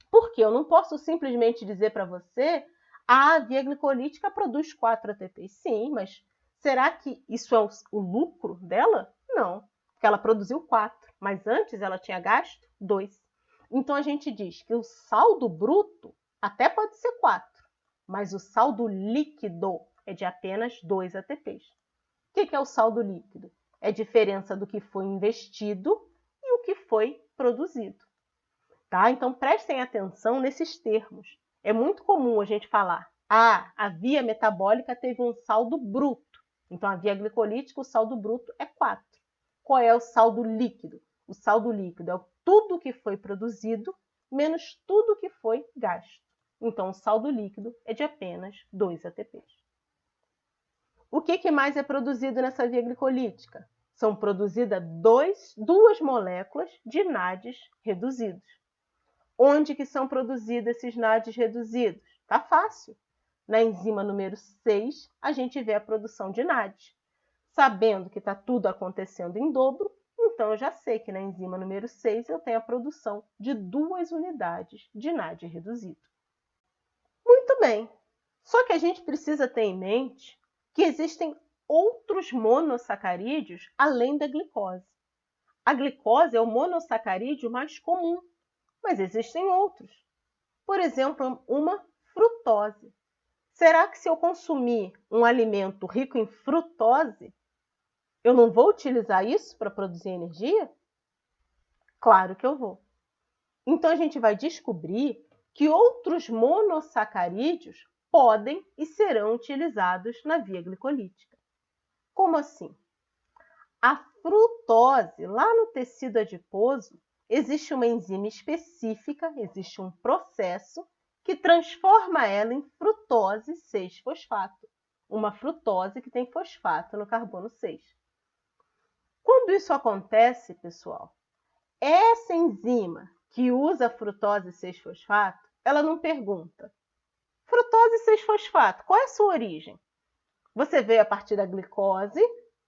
Porque eu não posso simplesmente dizer para você a via glicolítica produz 4 ATPs. Sim, mas será que isso é o lucro dela? Não, porque ela produziu 4, mas antes ela tinha gasto 2. Então, a gente diz que o saldo bruto até pode ser 4, mas o saldo líquido é de apenas 2 ATPs. O que é o saldo líquido? É a diferença do que foi investido e o que foi produzido. Tá? Então, prestem atenção nesses termos. É muito comum a gente falar, a via metabólica teve um saldo bruto. Então, a via glicolítica, o saldo bruto é 4. Qual é o saldo líquido? O saldo líquido é tudo que foi produzido menos tudo que foi gasto. Então, o saldo líquido é de apenas 2 ATPs. O que mais é produzido nessa via glicolítica? São produzidas 2 moléculas de NADs reduzidos. Onde que são produzidos esses NADs reduzidos? Tá fácil. Na enzima número 6, a gente vê a produção de NADs. Sabendo que está tudo acontecendo em dobro, então eu já sei que na enzima número 6 eu tenho a produção de 2 unidades de NAD reduzido. Muito bem. Só que a gente precisa ter em mente que existem outros monossacarídeos além da glicose. A glicose é o monossacarídeo mais comum, mas existem outros. Por exemplo, uma frutose. Será que se eu consumir um alimento rico em frutose, eu não vou utilizar isso para produzir energia? Claro que eu vou. Então, a gente vai descobrir que outros monossacarídeos podem e serão utilizados na via glicolítica. Como assim? A frutose, lá no tecido adiposo, existe uma enzima específica, existe um processo que transforma ela em frutose 6-fosfato. Uma frutose que tem fosfato no carbono 6. Quando isso acontece, pessoal, essa enzima que usa a frutose 6-fosfato, ela não pergunta: frutose 6-fosfato, qual é a sua origem? Você veio a partir da glicose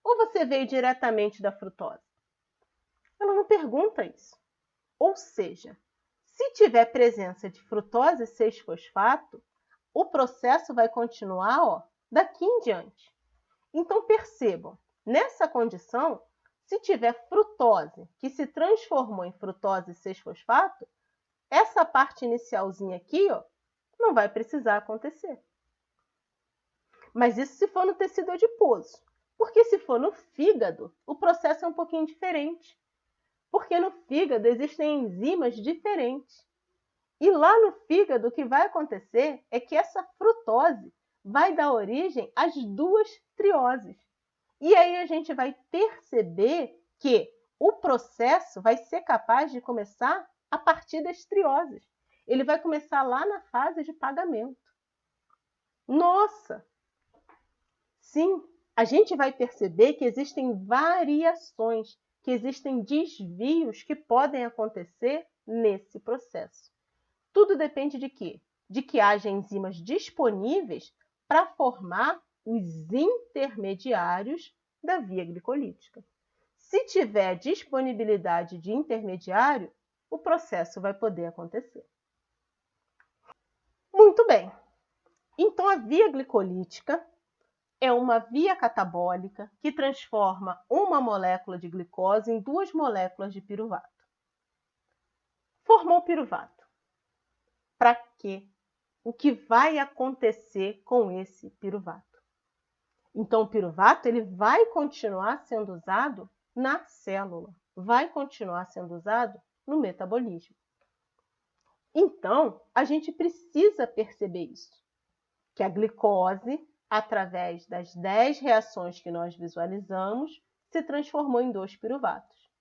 ou você veio diretamente da frutose? Ela não pergunta isso. Ou seja, se tiver presença de frutose 6-fosfato, o processo vai continuar daqui em diante. Então, percebam, nessa condição, se tiver frutose que se transformou em frutose 6-fosfato, essa parte inicialzinha aqui não vai precisar acontecer. Mas isso se for no tecido adiposo. Porque se for no fígado, o processo é um pouquinho diferente. Porque no fígado existem enzimas diferentes. E lá no fígado, o que vai acontecer é que essa frutose vai dar origem às duas trioses. E aí a gente vai perceber que o processo vai ser capaz de começar a partir das trioses. Ele vai começar lá na fase de pagamento. Nossa! Sim, a gente vai perceber que existem variações, que existem desvios que podem acontecer nesse processo. Tudo depende de quê? De que haja enzimas disponíveis para formar os intermediários da via glicolítica. Se tiver disponibilidade de intermediário, o processo vai poder acontecer. Muito bem. Então, a via glicolítica é uma via catabólica que transforma uma molécula de glicose em duas moléculas de piruvato. Formou piruvato. Para quê? O que vai acontecer com esse piruvato? Então, o piruvato ele vai continuar sendo usado na célula, vai continuar sendo usado no metabolismo. Então, a gente precisa perceber isso, que a glicose, através das 10 reações que nós visualizamos, se transformou em 2 piruvatos.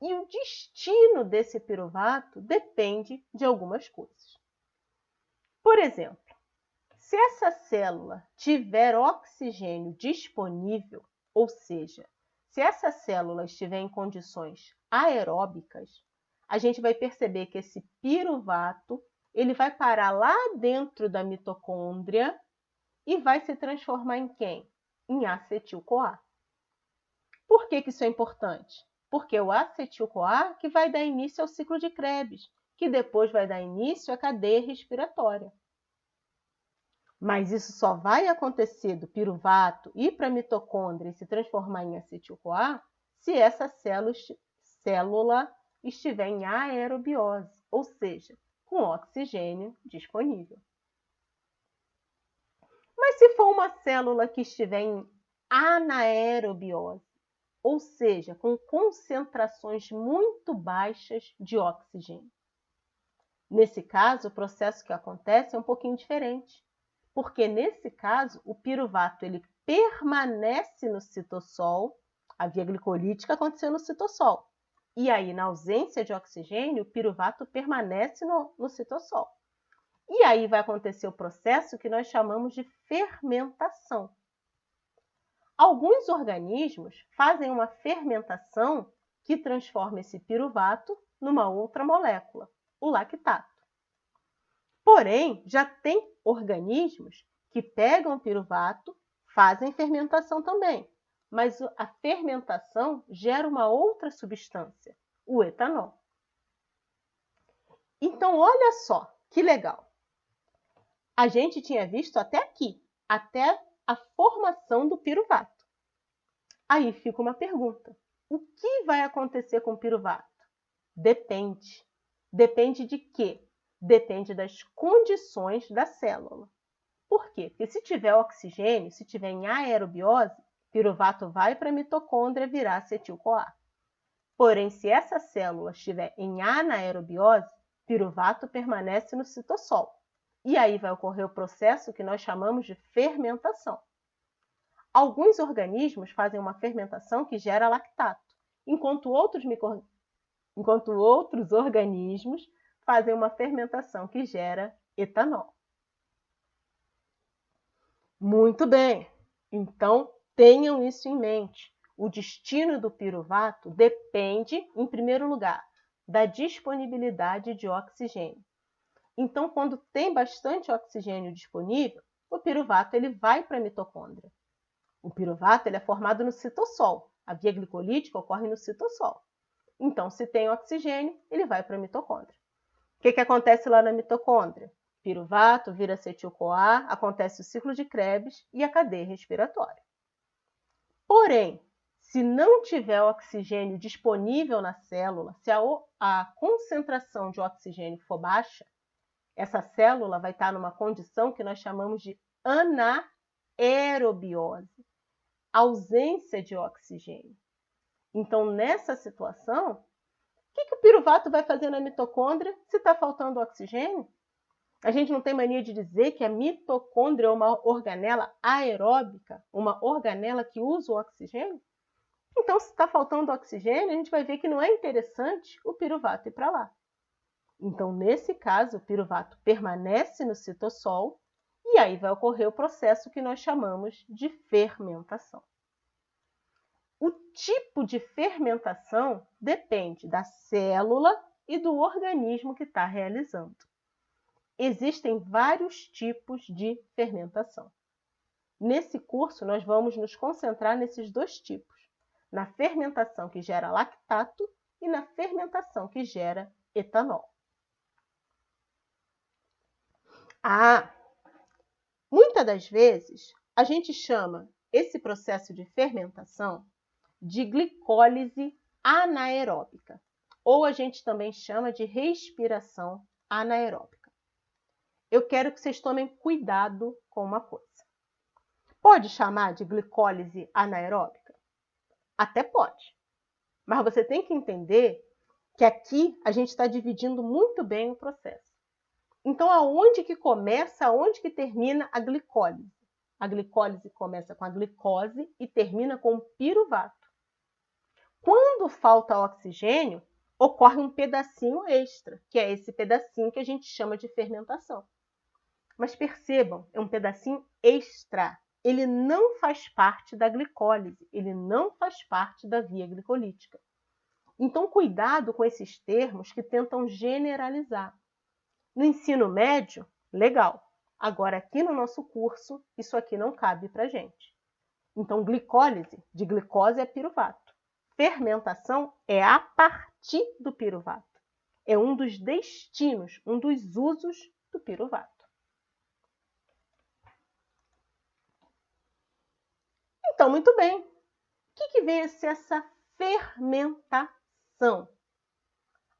E o destino desse piruvato depende de algumas coisas. Por exemplo, se essa célula tiver oxigênio disponível, ou seja, se essa célula estiver em condições aeróbicas, a gente vai perceber que esse piruvato ele vai parar lá dentro da mitocôndria e vai se transformar em quem? Em acetil-CoA. Por que isso é importante? Porque o acetil-CoA que vai dar início ao ciclo de Krebs, que depois vai dar início à cadeia respiratória. Mas isso só vai acontecer do piruvato ir para a mitocôndria e se transformar em acetil-CoA se essa célula estiver em aerobiose, ou seja, com oxigênio disponível. Mas se for uma célula que estiver em anaerobiose, ou seja, com concentrações muito baixas de oxigênio. Nesse caso, o processo que acontece é um pouquinho diferente, porque nesse caso, o piruvato ele permanece no citossol, a via glicolítica aconteceu no citossol. E aí, na ausência de oxigênio, o piruvato permanece no citossol. E aí vai acontecer o processo que nós chamamos de fermentação. Alguns organismos fazem uma fermentação que transforma esse piruvato numa outra molécula, o lactato. Porém, já tem organismos que pegam o piruvato, fazem fermentação também, mas a fermentação gera uma outra substância, o etanol. Então, olha só que legal. A gente tinha visto até aqui, até a formação do piruvato. Aí fica uma pergunta. O que vai acontecer com o piruvato? Depende. Depende de quê? Depende das condições da célula. Por quê? Porque se tiver oxigênio, se tiver em aerobiose, piruvato vai para a mitocôndria virar acetil-CoA. Porém, se essa célula estiver em anaerobiose, piruvato permanece no citossol. E aí vai ocorrer o processo que nós chamamos de fermentação. Alguns organismos fazem uma fermentação que gera lactato, enquanto outros organismos fazem uma fermentação que gera etanol. Muito bem, então tenham isso em mente. O destino do piruvato depende, em primeiro lugar, da disponibilidade de oxigênio. Então, quando tem bastante oxigênio disponível, o piruvato ele vai para a mitocôndria. O piruvato ele é formado no citossol. A via glicolítica ocorre no citossol. Então, se tem oxigênio, ele vai para a mitocôndria. O que acontece lá na mitocôndria? Piruvato vira acetil-CoA, acontece o ciclo de Krebs e a cadeia respiratória. Porém, se não tiver oxigênio disponível na célula, se a concentração de oxigênio for baixa, essa célula vai estar numa condição que nós chamamos de anaerobiose, ausência de oxigênio. Então, nessa situação, que o piruvato vai fazer na mitocôndria se está faltando oxigênio? A gente não tem mania de dizer que a mitocôndria é uma organela aeróbica, uma organela que usa o oxigênio? Então, se está faltando oxigênio, a gente vai ver que não é interessante o piruvato ir para lá. Então, nesse caso, o piruvato permanece no citossol e aí vai ocorrer o processo que nós chamamos de fermentação. O tipo de fermentação depende da célula e do organismo que está realizando. Existem vários tipos de fermentação. Nesse curso, nós vamos nos concentrar nesses dois tipos, na fermentação que gera lactato e na fermentação que gera etanol. Muitas das vezes, a gente chama esse processo de fermentação de glicólise anaeróbica, ou a gente também chama de respiração anaeróbica. Eu quero que vocês tomem cuidado com uma coisa. Pode chamar de glicólise anaeróbica? Até pode. Mas você tem que entender que aqui a gente está dividindo muito bem o processo. Então, aonde que começa, aonde que termina a glicólise? A glicólise começa com a glicose e termina com o piruvato. Quando falta oxigênio, ocorre um pedacinho extra, que é esse pedacinho que a gente chama de fermentação. Mas percebam, é um pedacinho extra. Ele não faz parte da glicólise, ele não faz parte da via glicolítica. Então, cuidado com esses termos que tentam generalizar. No ensino médio, legal. Agora, aqui no nosso curso, isso aqui não cabe para a gente. Então, glicólise, de glicose é piruvato. Fermentação é a partir do piruvato. É um dos destinos, um dos usos do piruvato. Então, muito bem. O que vem a ser essa fermentação?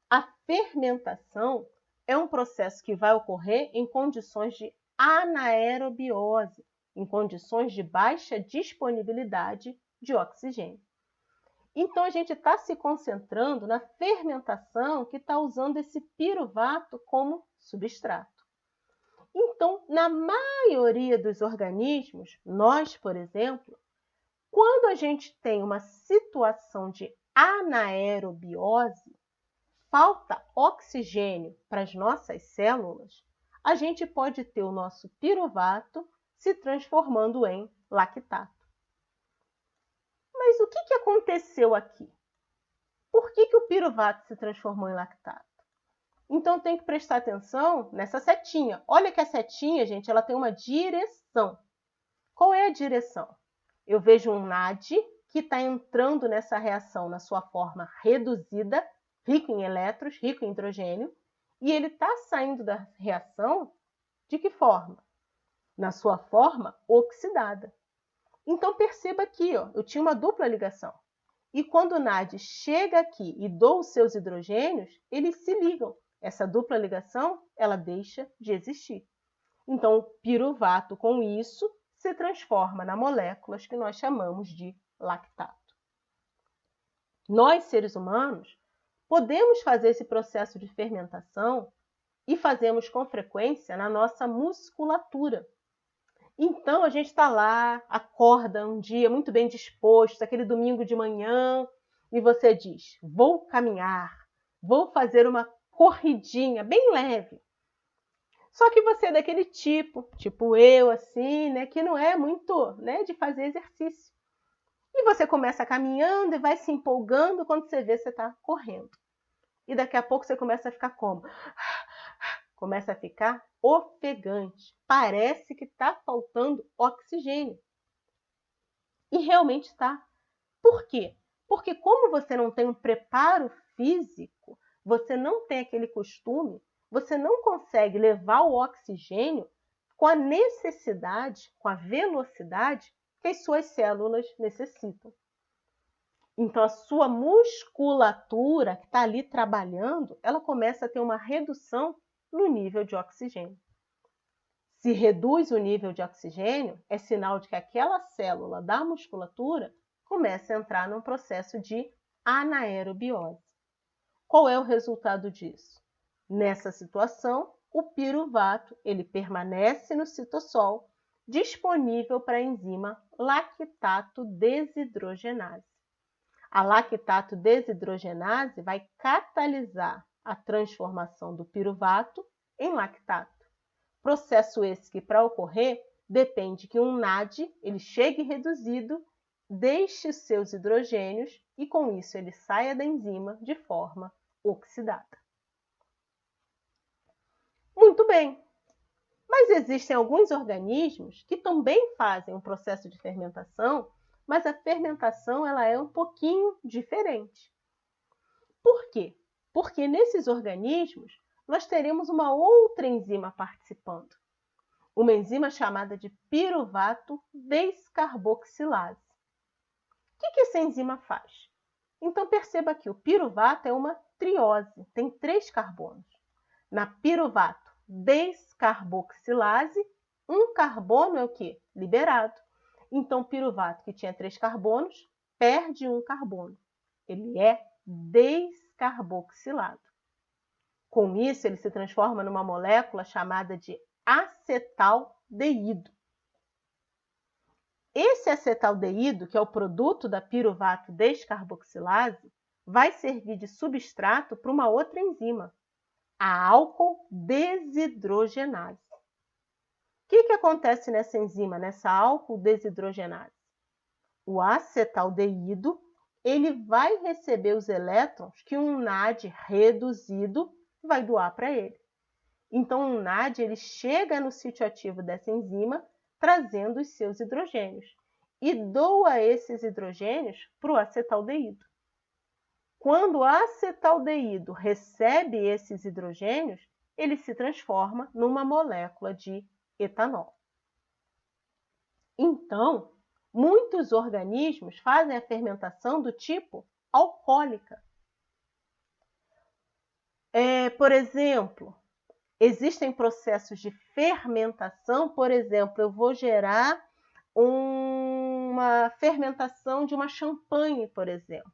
A fermentação é um processo que vai ocorrer em condições de anaerobiose, em condições de baixa disponibilidade de oxigênio. Então, a gente está se concentrando na fermentação que está usando esse piruvato como substrato. Então, na maioria dos organismos, nós, por exemplo, quando a gente tem uma situação de anaerobiose, falta oxigênio para as nossas células, a gente pode ter o nosso piruvato se transformando em lactato. Mas o que aconteceu aqui? Por que o piruvato se transformou em lactato? Então, tem que prestar atenção nessa setinha. Olha que a setinha, gente, ela tem uma direção. Qual é a direção? Eu vejo um NAD que está entrando nessa reação na sua forma reduzida, rico em elétrons, rico em hidrogênio, e ele está saindo da reação de que forma? Na sua forma oxidada. Então, perceba aqui, ó, eu tinha uma dupla ligação. E quando o NAD chega aqui e doa os seus hidrogênios, eles se ligam. Essa dupla ligação, ela deixa de existir. Então, o piruvato, com isso, se transforma nas moléculas que nós chamamos de lactato. Nós, seres humanos, podemos fazer esse processo de fermentação e fazemos com frequência na nossa musculatura. Então, a gente está lá, acorda um dia muito bem disposto, aquele domingo de manhã, e você diz, vou caminhar, vou fazer uma corridinha bem leve. Só que você é daquele tipo eu, assim, né, que não é muito, né, de fazer exercício. E você começa caminhando e vai se empolgando quando você vê você está correndo. E daqui a pouco você começa a ficar como? Começa a ficar ofegante. Parece que está faltando oxigênio. E realmente está. Por quê? Porque como você não tem um preparo físico, você não tem aquele costume, você não consegue levar o oxigênio com a necessidade, com a velocidade que as suas células necessitam. Então, a sua musculatura que está ali trabalhando, ela começa a ter uma redução no nível de oxigênio. Se reduz o nível de oxigênio, é sinal de que aquela célula da musculatura começa a entrar num processo de anaerobiose. Qual é o resultado disso? Nessa situação, o piruvato ele permanece no citossol, disponível para a enzima lactato desidrogenase. A lactato desidrogenase vai catalisar a transformação do piruvato em lactato. Processo esse que, para ocorrer, depende que um NAD ele chegue reduzido, deixe seus hidrogênios e, com isso, ele saia da enzima de forma oxidada. Muito bem, mas existem alguns organismos que também fazem um processo de fermentação, mas a fermentação ela é um pouquinho diferente. Por quê? Porque nesses organismos nós teremos uma outra enzima participando, uma enzima chamada de piruvato descarboxilase. O que essa enzima faz? Então perceba que o piruvato é uma triose, tem 3 carbonos. Na piruvato descarboxilase, um carbono é o quê? Liberado. Então, o piruvato que tinha 3 carbonos, perde um carbono. Ele é descarboxilado. Com isso, ele se transforma numa molécula chamada de acetaldeído. Esse acetaldeído, que é o produto da piruvato descarboxilase, vai servir de substrato para uma outra enzima, a álcool desidrogenase. O que acontece nessa enzima, nessa álcool desidrogenase? O acetaldeído ele vai receber os elétrons que um NAD reduzido vai doar para ele. Então, o NAD ele chega no sítio ativo dessa enzima, trazendo os seus hidrogênios, e doa esses hidrogênios para o acetaldeído. Quando o acetaldeído recebe esses hidrogênios, ele se transforma numa molécula de etanol. Então, muitos organismos fazem a fermentação do tipo alcoólica. Por exemplo, existem processos de fermentação, por exemplo, eu vou gerar uma fermentação de uma champanhe, por exemplo.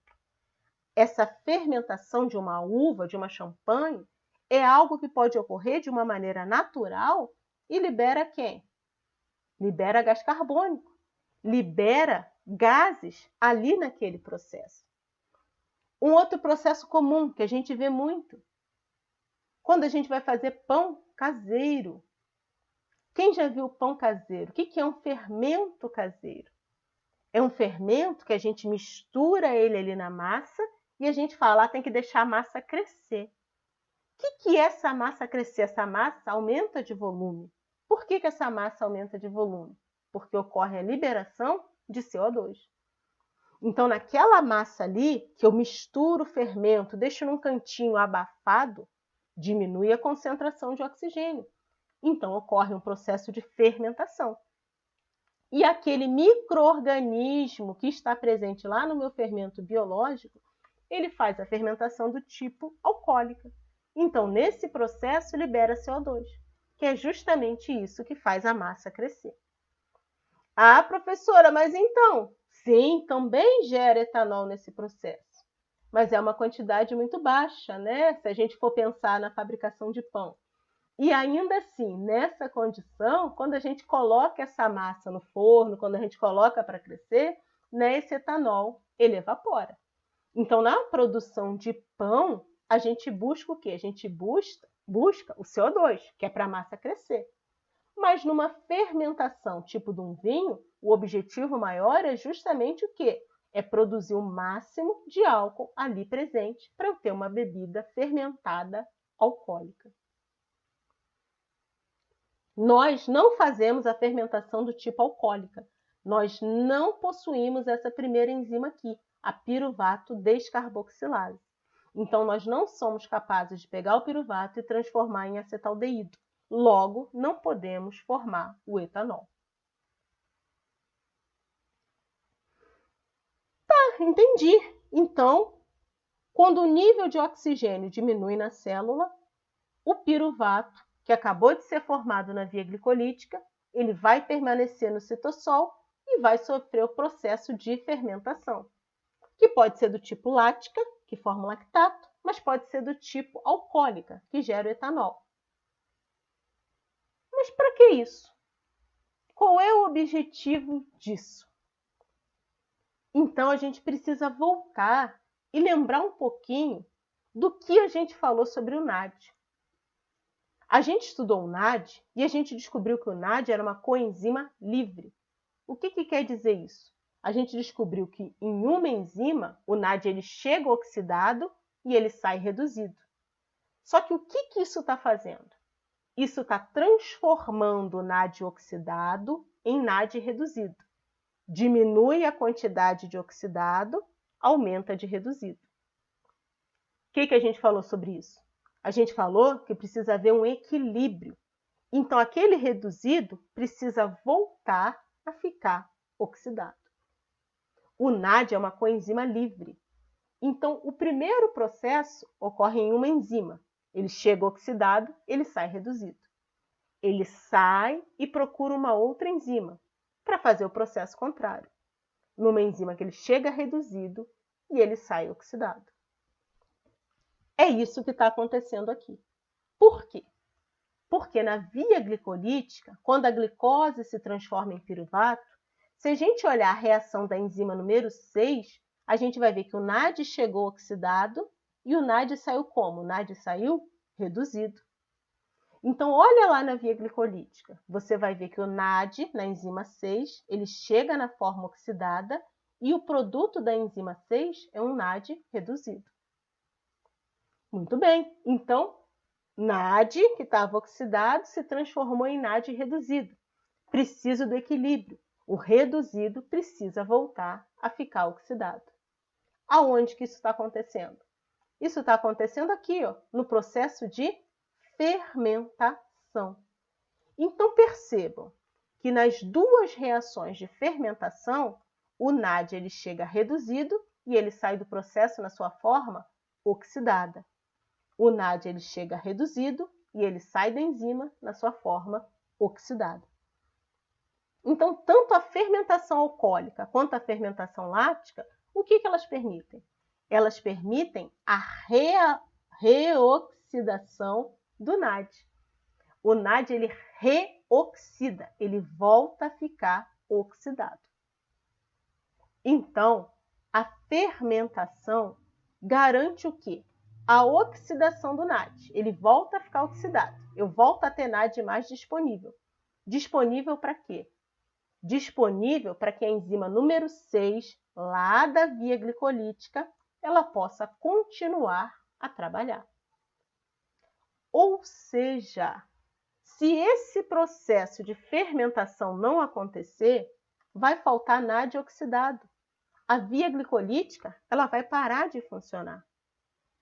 Essa fermentação de uma uva, de uma champanhe, é algo que pode ocorrer de uma maneira natural e libera quem? Libera gás carbônico, libera gases ali naquele processo. Um outro processo comum que a gente vê muito, quando a gente vai fazer pão caseiro. Quem já viu pão caseiro? O que é um fermento caseiro? É um fermento que a gente mistura ele ali na massa e a gente fala, tem que deixar a massa crescer. O que é essa massa crescer? Essa massa aumenta de volume. Por que essa massa aumenta de volume? Porque ocorre a liberação de CO2. Então, naquela massa ali, que eu misturo o fermento, deixo num cantinho abafado, diminui a concentração de oxigênio. Então, ocorre um processo de fermentação. E aquele micro-organismo que está presente lá no meu fermento biológico, ele faz a fermentação do tipo alcoólica. Então, nesse processo, libera CO2, que é justamente isso que faz a massa crescer. Ah, professora, mas então, sim, também gera etanol nesse processo. Mas é uma quantidade muito baixa, né? Se a gente for pensar na fabricação de pão. E ainda assim, nessa condição, quando a gente coloca essa massa no forno, quando a gente coloca para crescer, né, esse etanol, ele evapora. Então, na produção de pão, a gente busca o quê? A gente busca o CO2, que é para a massa crescer. Mas numa fermentação tipo de um vinho, o objetivo maior é justamente o quê? É produzir o máximo de álcool ali presente para eu ter uma bebida fermentada alcoólica. Nós não fazemos a fermentação do tipo alcoólica. Nós não possuímos essa primeira enzima aqui, a piruvato descarboxilase. Então, nós não somos capazes de pegar o piruvato e transformar em acetaldeído. Logo, não podemos formar o etanol. Tá, entendi. Então, quando o nível de oxigênio diminui na célula, o piruvato, que acabou de ser formado na via glicolítica, ele vai permanecer no citossol e vai sofrer o processo de fermentação, que pode ser do tipo lática, que forma lactato, mas pode ser do tipo alcoólica, que gera o etanol. Mas para que isso? Qual é o objetivo disso? Então, a gente precisa voltar e lembrar um pouquinho do que a gente falou sobre o NAD. A gente estudou o NAD e a gente descobriu que o NAD era uma coenzima livre. O que quer dizer isso? A gente descobriu que em uma enzima, o NAD ele chega oxidado e ele sai reduzido. Só que o que isso está fazendo? Isso está transformando o NAD oxidado em NAD reduzido. Diminui a quantidade de oxidado, aumenta de reduzido. O que a gente falou sobre isso? A gente falou que precisa haver um equilíbrio. Então, aquele reduzido precisa voltar a ficar oxidado. O NAD é uma coenzima livre. Então, o primeiro processo ocorre em uma enzima. Ele chega oxidado, ele sai reduzido. Ele sai e procura uma outra enzima para fazer o processo contrário. Numa enzima que ele chega reduzido e ele sai oxidado. É isso que está acontecendo aqui. Por quê? Porque na via glicolítica, quando a glicose se transforma em piruvato, se a gente olhar a reação da enzima número 6, a gente vai ver que o NAD chegou oxidado e o NAD saiu como? O NAD saiu reduzido. Então, olha lá na via glicolítica. Você vai ver que o NAD, na enzima 6, ele chega na forma oxidada e o produto da enzima 6 é um NAD reduzido. Muito bem. Então, NAD, que estava oxidado, se transformou em NAD reduzido. Preciso do equilíbrio. O reduzido precisa voltar a ficar oxidado. Aonde que isso está acontecendo? Isso está acontecendo aqui, ó, no processo de fermentação. Então, percebam que nas duas reações de fermentação, o NAD ele chega reduzido e ele sai do processo na sua forma oxidada. O NAD ele chega reduzido e ele sai da enzima na sua forma oxidada. Então, tanto a fermentação alcoólica quanto a fermentação láctica, o que elas permitem? Elas permitem a reoxidação do NAD. O NAD ele reoxida, ele volta a ficar oxidado. Então, a fermentação garante o quê? A oxidação do NAD. Ele volta a ficar oxidado. Eu volto a ter NAD mais disponível. Disponível para quê? Disponível para que a enzima número 6, lá da via glicolítica, ela possa continuar a trabalhar. Ou seja, se esse processo de fermentação não acontecer, vai faltar NAD oxidado. A via glicolítica ela vai parar de funcionar.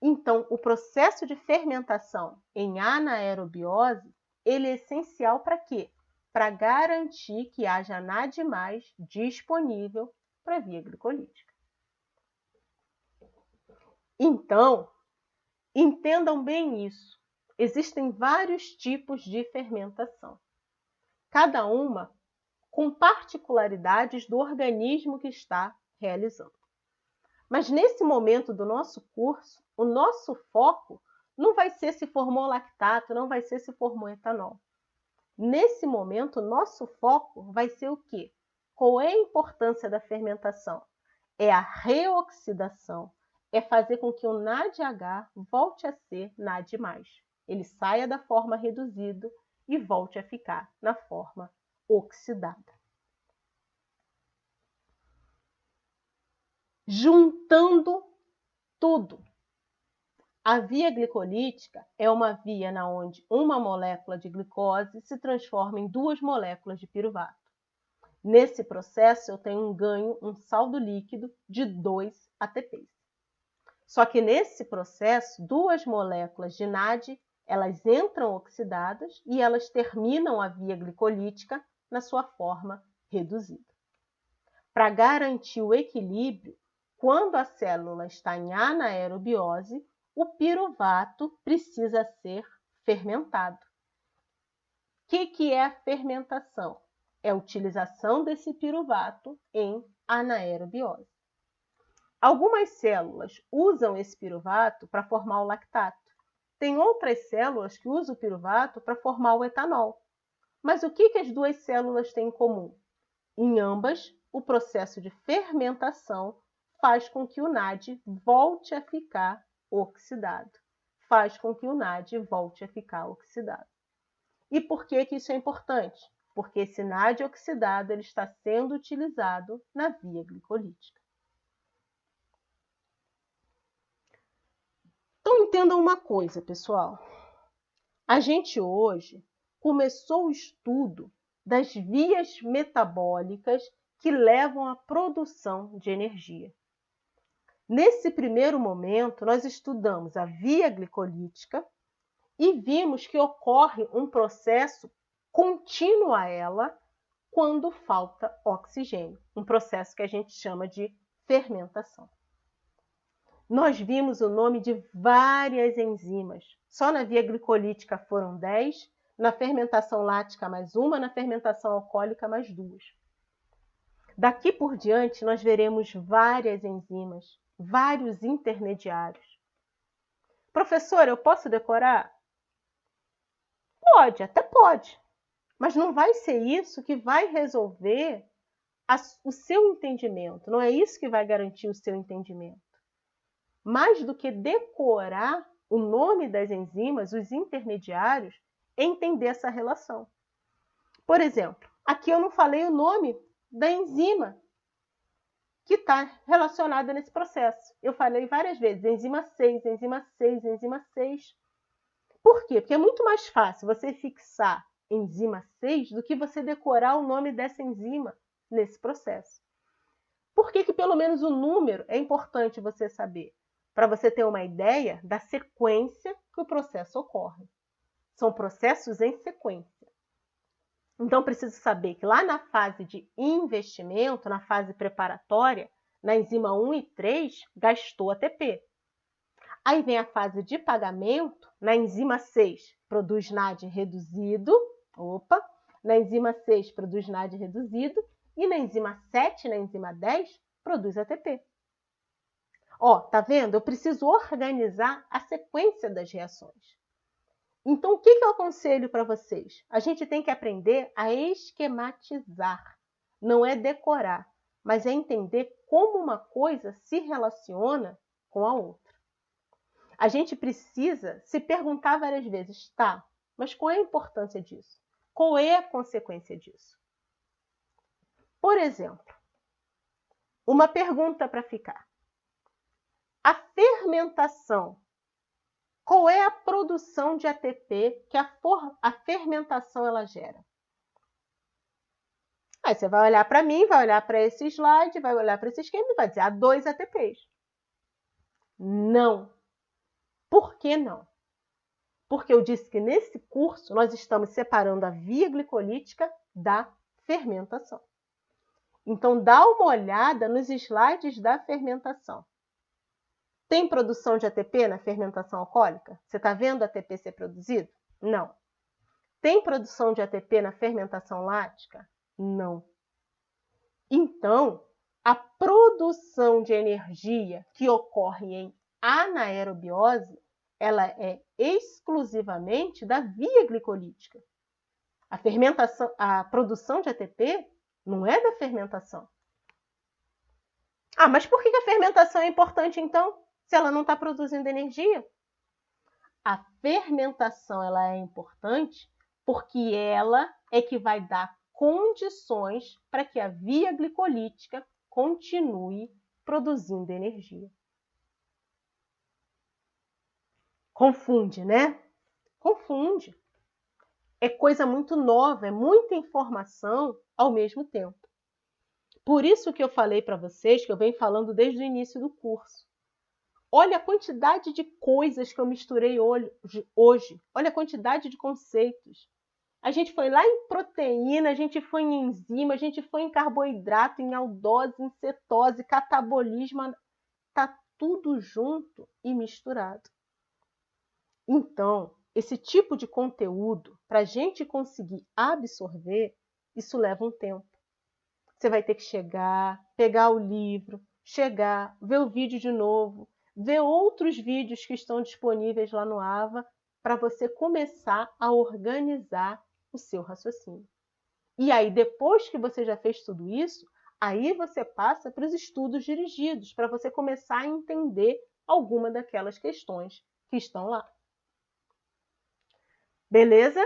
Então, o processo de fermentação em anaerobiose, ele é essencial para quê? Para garantir que haja NAD+ disponível para a via glicolítica. Então, entendam bem isso. Existem vários tipos de fermentação, cada uma com particularidades do organismo que está realizando. Mas nesse momento do nosso curso, o nosso foco não vai ser se formou lactato, não vai ser se formou etanol. Nesse momento, o nosso foco vai ser o quê? Qual é a importância da fermentação? É a reoxidação, é fazer com que o NADH volte a ser NAD+. Ele saia da forma reduzida e volte a ficar na forma oxidada. Juntando tudo. A via glicolítica é uma via onde uma molécula de glicose se transforma em 2 moléculas de piruvato. Nesse processo, eu tenho um ganho, um saldo líquido de 2 ATPs. Só que nesse processo, 2 moléculas de NAD, elas entram oxidadas e elas terminam a via glicolítica na sua forma reduzida. Para garantir o equilíbrio, quando a célula está em anaerobiose, o piruvato precisa ser fermentado. O que é a fermentação? É a utilização desse piruvato em anaerobiose. Algumas células usam esse piruvato para formar o lactato. Tem outras células que usam o piruvato para formar o etanol. Mas o que as duas células têm em comum? Em ambas, o processo de fermentação faz com que o NAD volte a ficar oxidado. E por que isso é importante? Porque esse NAD oxidado ele está sendo utilizado na via glicolítica. Então, entendam uma coisa, pessoal. A gente hoje começou o estudo das vias metabólicas que levam à produção de energia. Nesse primeiro momento, nós estudamos a via glicolítica e vimos que ocorre um processo contínuo a ela quando falta oxigênio, um processo que a gente chama de fermentação. Nós vimos o nome de várias enzimas. Só na via glicolítica foram 10, na fermentação lática mais uma, na fermentação alcoólica mais 2. Daqui por diante, nós veremos várias enzimas, vários intermediários. Professora, eu posso decorar? Pode, até pode. Mas não vai ser isso que vai resolver o seu entendimento. Não é isso que vai garantir o seu entendimento. Mais do que decorar o nome das enzimas, os intermediários, é entender essa relação. Por exemplo, aqui eu não falei o nome da enzima que está relacionada nesse processo. Eu falei várias vezes, enzima 6, enzima 6, enzima 6. Por quê? Porque é muito mais fácil você fixar enzima 6 do que você decorar o nome dessa enzima nesse processo. Por que pelo menos o número é importante você saber? Para você ter uma ideia da sequência que o processo ocorre. São processos em sequência. Então, preciso saber que lá na fase de investimento, na fase preparatória, na enzima 1 e 3, gastou ATP. Aí vem a fase de pagamento, na enzima 6, produz NAD reduzido. Na enzima 6, produz NAD reduzido. E na enzima 7, na enzima 10, produz ATP. Tá vendo? Eu preciso organizar a sequência das reações. Então, o que eu aconselho para vocês? A gente tem que aprender a esquematizar. Não é decorar, mas é entender como uma coisa se relaciona com a outra. A gente precisa se perguntar várias vezes, tá, mas qual é a importância disso? Qual é a consequência disso? Por exemplo, uma pergunta para ficar. A fermentação, qual é a produção de ATP que a fermentação ela gera? Aí você vai olhar para mim, vai olhar para esse slide, vai olhar para esse esquema e vai dizer, há 2 ATPs. Não. Por que não? Porque eu disse que nesse curso nós estamos separando a via glicolítica da fermentação. Então, dá uma olhada nos slides da fermentação. Tem produção de ATP na fermentação alcoólica? Você está vendo ATP ser produzido? Não. Tem produção de ATP na fermentação lática? Não. Então, a produção de energia que ocorre em anaerobiose, ela é exclusivamente da via glicolítica. A produção de ATP não é da fermentação. Mas por que a fermentação é importante, então, se ela não está produzindo energia? A fermentação ela é importante porque ela é que vai dar condições para que a via glicolítica continue produzindo energia. Confunde, né? Confunde. É coisa muito nova, é muita informação ao mesmo tempo. Por isso que eu falei para vocês, que eu venho falando desde o início do curso. Olha a quantidade de coisas que eu misturei hoje. Olha a quantidade de conceitos. A gente foi lá em proteína, a gente foi em enzima, a gente foi em carboidrato, em aldose, em cetose, catabolismo. Está tudo junto e misturado. Então, esse tipo de conteúdo, para a gente conseguir absorver, isso leva um tempo. Você vai ter que chegar, pegar o livro, chegar, ver o vídeo de novo, ver outros vídeos que estão disponíveis lá no AVA, para você começar a organizar o seu raciocínio. E aí, depois que você já fez tudo isso, aí você passa para os estudos dirigidos, para você começar a entender alguma daquelas questões que estão lá. Beleza?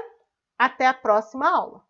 Até a próxima aula!